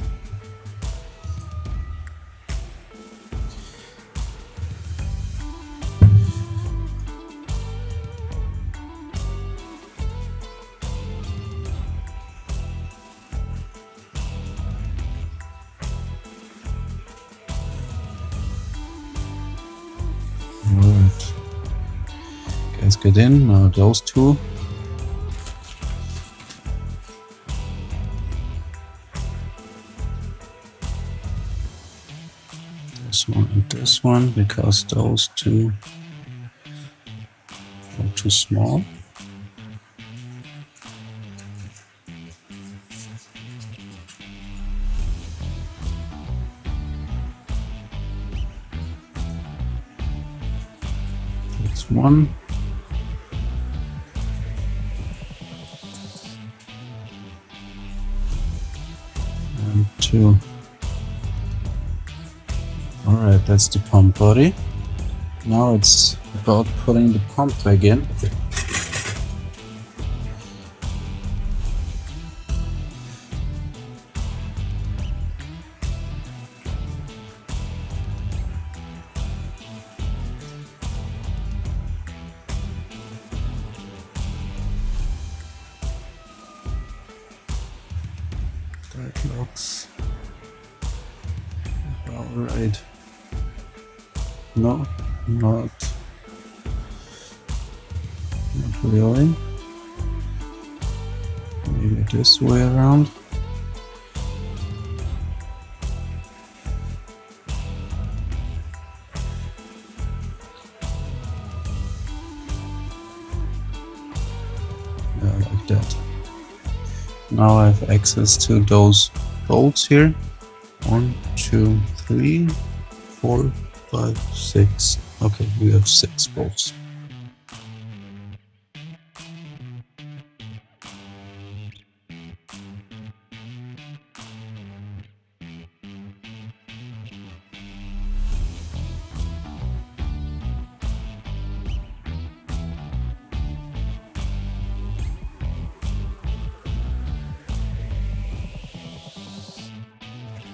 Alright, guys, get in. Now those two. This one and this one, because those two are too small. That's one. And two. Alright, that's the pump body. Now it's about putting the pump back in. That looks alright. No, not really. Maybe this way around. Yeah, like that. Now I have access to those bolts here. 1, 2, 3, 4, 5, 6. Okay, we have 6 bolts.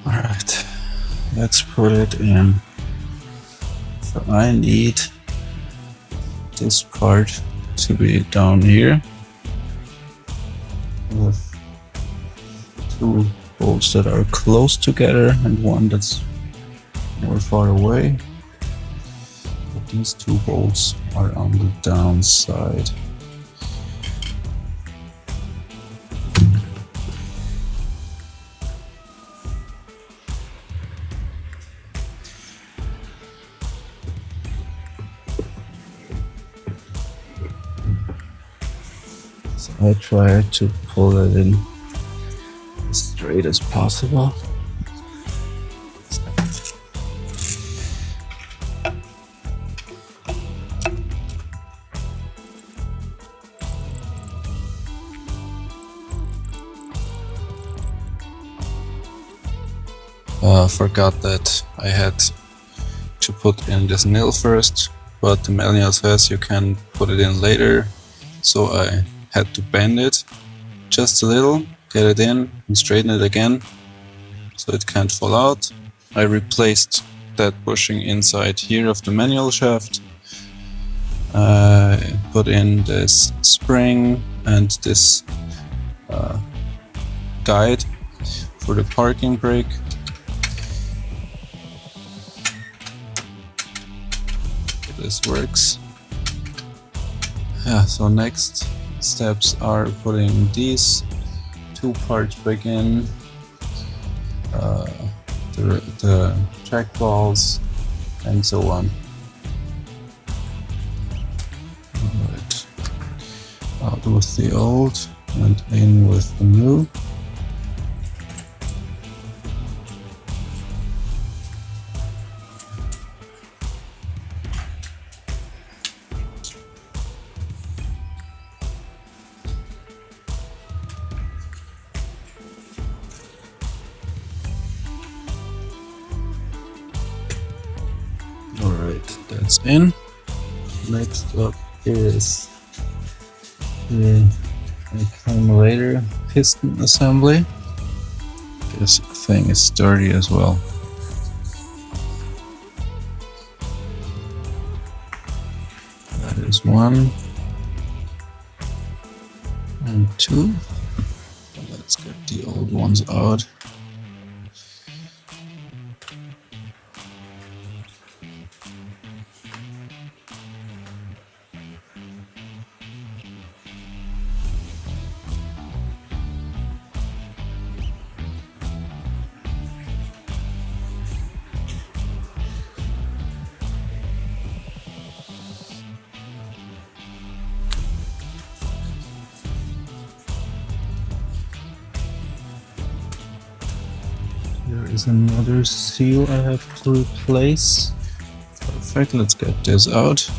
Alright, let's put it in. So I need this part to be down here with 2 bolts that are close together and one that's more far away. But these 2 bolts are on the downside. So I try to pull it in as straight as possible. Forgot that I had to put in this nail first, but the manual says you can put it in later, so I had to bend it just a little, get it in and straighten it again so it can't fall out. I replaced that bushing inside here of the manual shaft. I put in this spring and this guide for the parking brake. This works. Yeah, so next steps are putting these two parts back in, the track balls and so on. Alright, out with the old and in with the new. Alright, that's in. Next up is the accumulator piston assembly. This thing is sturdy as well. That is 1 and 2. Let's get the old ones out. There is another seal I have to replace. Perfect, let's get this out.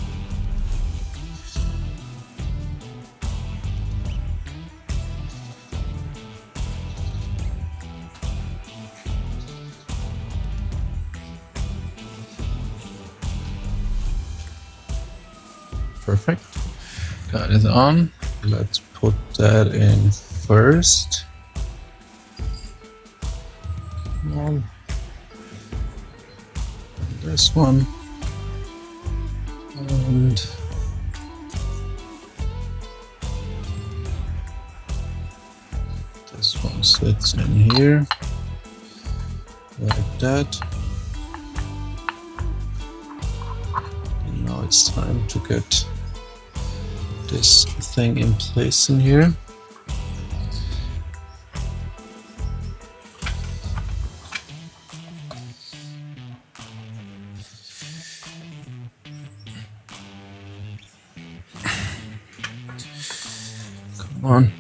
Perfect, got it on. Let's put that in first. And this one, and this one sits in here like that. And now it's time to get this thing in place in here. Come on.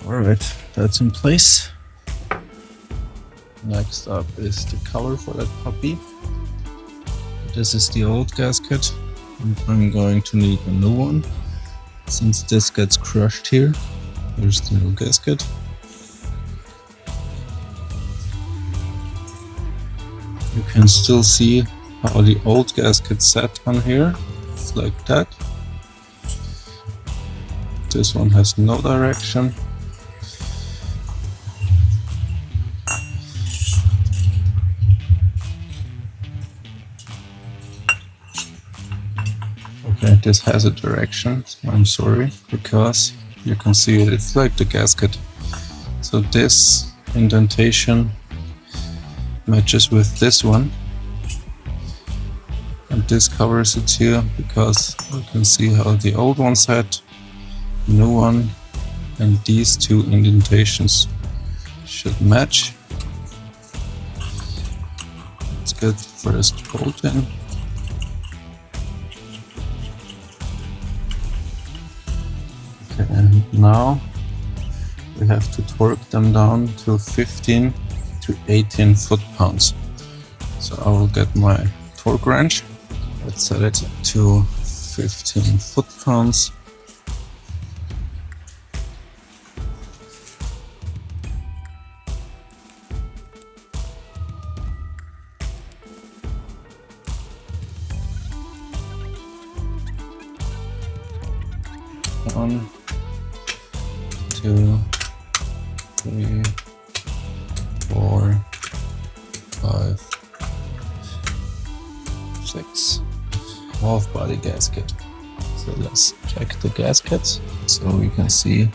Alright, that's in place. Next up is the cover for that puppy. This is the old gasket, and I'm going to need a new one. Since this gets crushed here, here's the new gasket. You can still see how the old gasket sat on here. It's like that. This one has no direction. Okay, this has a direction, I'm sorry, because you can see it, it's like the gasket So this indentation matches with this one, and this covers it here because you can see how the old one had, new one, and these two indentations should match. Let's get first bolt in. Okay, and now we have to torque them down to 15 to 18 foot-pounds. So I will get my torque wrench. Let's set it to 15 foot-pounds. One, two, 3, 4, 5, 6. Half body gasket. So let's check the gasket. So we can see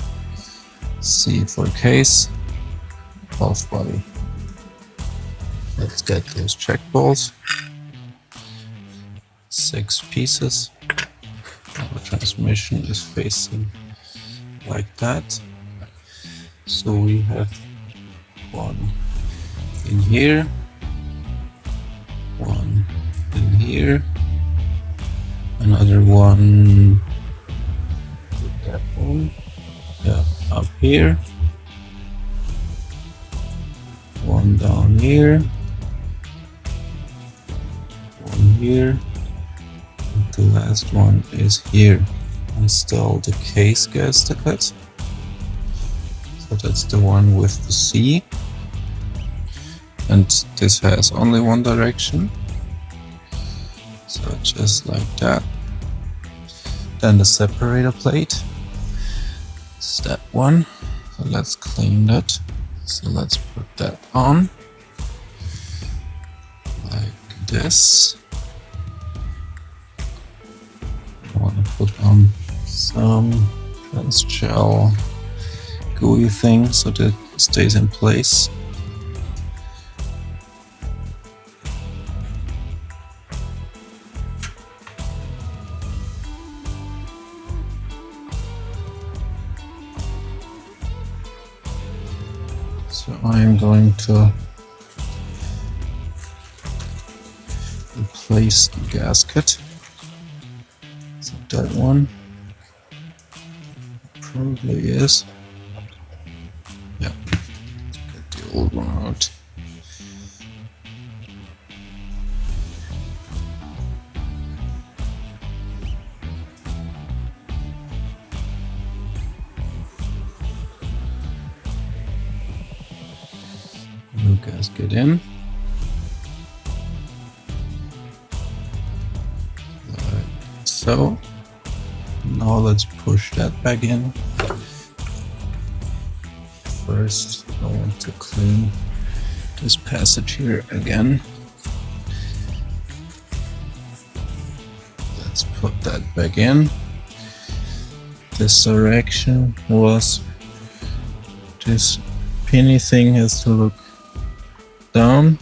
C for case, half body. Let's get those check bolts. 6 pieces. The transmission is facing like that. So we have one in here, one in here, another one with that one, yeah, up here, one down here, one here, and the last one is here. Install the case gasket. So that's the one with the C, and this has only one direction, so just like that. Then the separator plate, it's that one, so let's clean that. So let's put that on like this. I want to put on some trans gel gooey thing so that it stays in place. So I am going to replace the gasket. So that one probably is. Yeah, get the old one out. New gasket in. Like so. Now let's push that back in. First, I want to clean this passage here again. Let's put that back in. This direction was, this pinny thing has to look down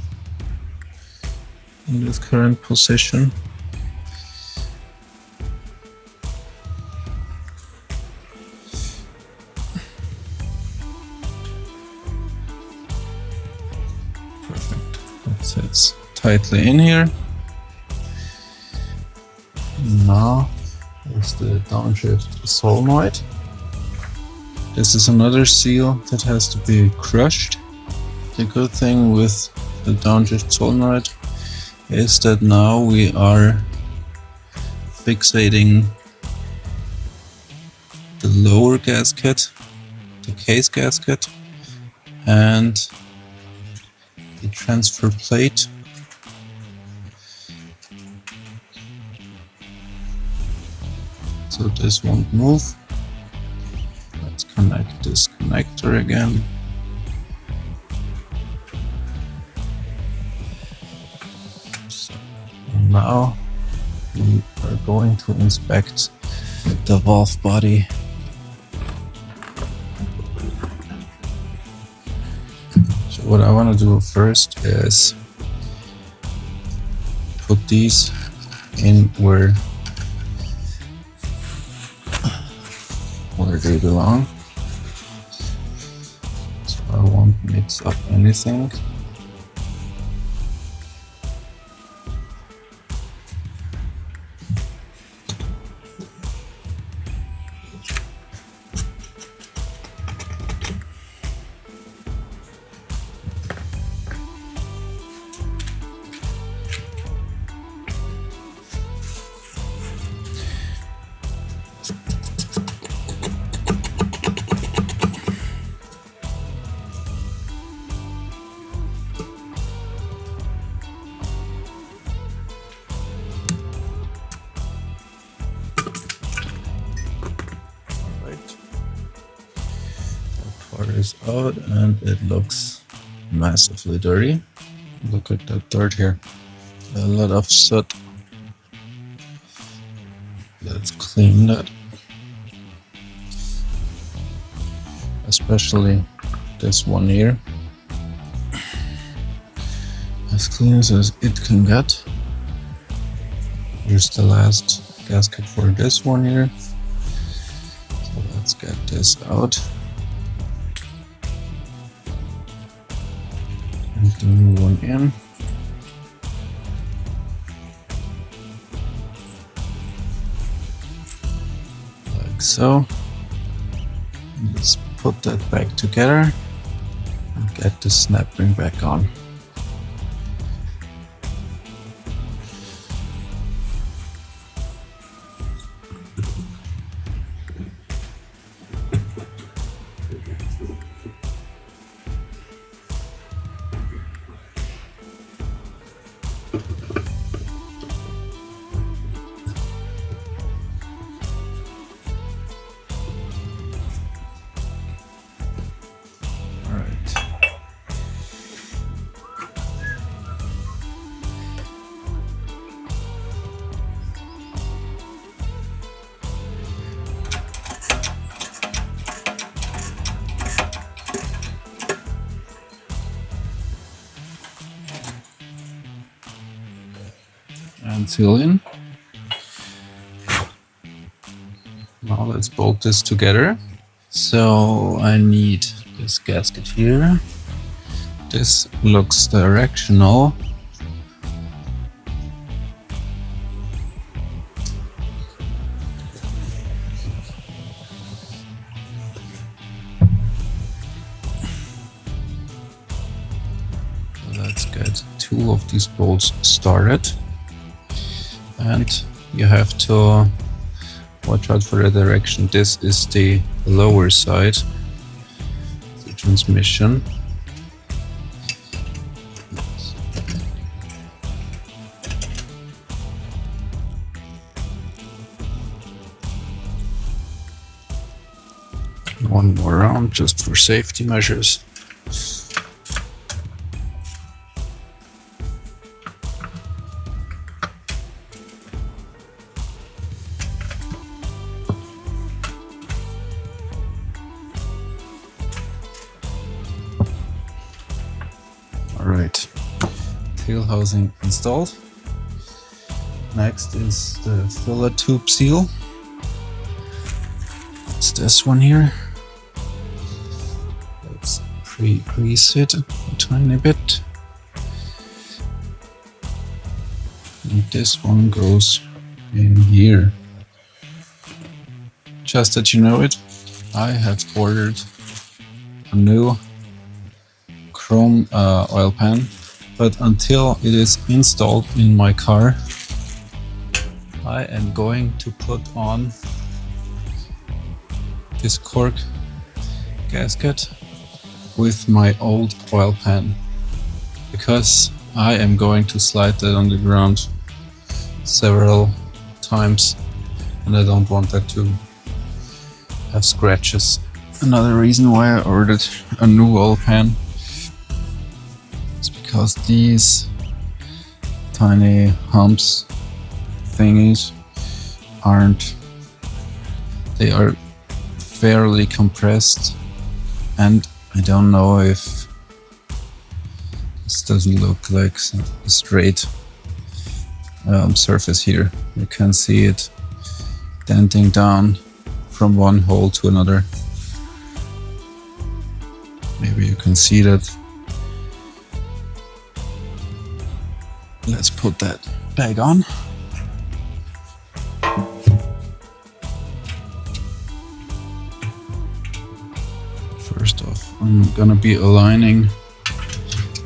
in this current position. Sits tightly in here. Now is the downshift solenoid. This is another seal that has to be crushed. The good thing with the downshift solenoid is that now we are fixating the lower gasket, the case gasket, and the transfer plate. So this won't move. Let's connect this connector again. So now we are going to inspect the valve body. So what I want to do first is put these in where they belong. So I won't mix up anything. Part is out and it looks massively dirty. Look at that dirt here. A lot of soot. Let's clean that. Especially this one here. As clean as it can get. Here's the last gasket for this one here. So let's get this out. And the new one in. Like so. Let's put that back together and get the snap ring back on. And seal in. Now let's bolt this together. So I need this gasket here. This looks directional. Let's get two of these bolts started. And you have to watch out for the direction. This is the lower side, the transmission. One more round just for safety measures. Alright, tail housing installed. Next is the filler tube seal. It's this one here. Let's pre-grease it a tiny bit. And this one goes in here. Just that you know it, I have ordered a new chrome oil pan, but until it is installed in my car, I am going to put on this cork gasket with my old oil pan, because I am going to slide that on the ground several times and I don't want that to have scratches. Another reason why I ordered a new oil pan is because these tiny humps thingies they are fairly compressed, and I don't know if doesn't look like a straight surface here. You can see it denting down from one hole to another. Maybe you can see that. Let's put that back on. First off, I'm gonna be aligning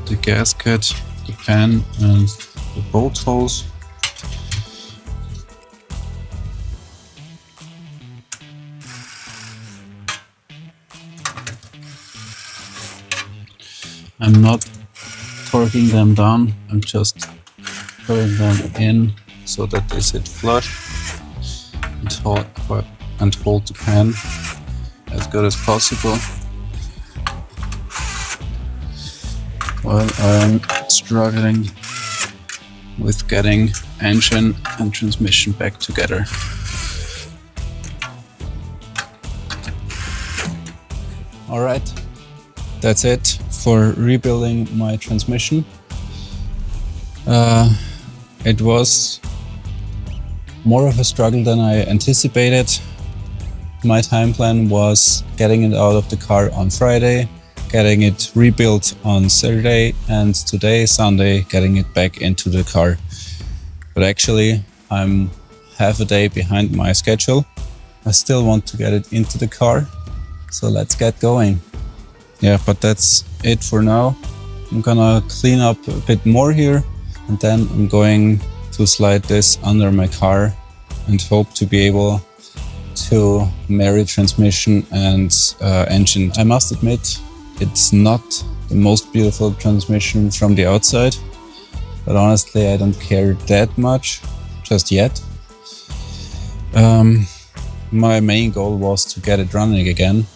the gasket, the pan, and the bolt holes. I'm not torquing them down, I'm just putting them in so that they sit flush and hold the pan as good as possible while I'm struggling with getting engine and transmission back together. Alright, that's it for rebuilding my transmission. It was more of a struggle than I anticipated. My time plan was getting it out of the car on Friday, getting it rebuilt on Saturday, and today, Sunday, getting it back into the car. But actually, I'm half a day behind my schedule. I still want to get it into the car, so let's get going. Yeah, but that's it for now. I'm gonna clean up a bit more here, and then I'm going to slide this under my car and hope to be able to marry transmission and engine. I must admit, it's not the most beautiful transmission from the outside, but honestly, I don't care that much just yet. My main goal was to get it running again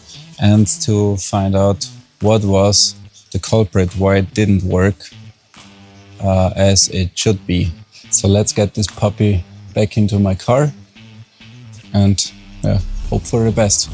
and to find out what was the culprit, why it didn't work as it should be. So let's get this puppy back into my car and hope for the best.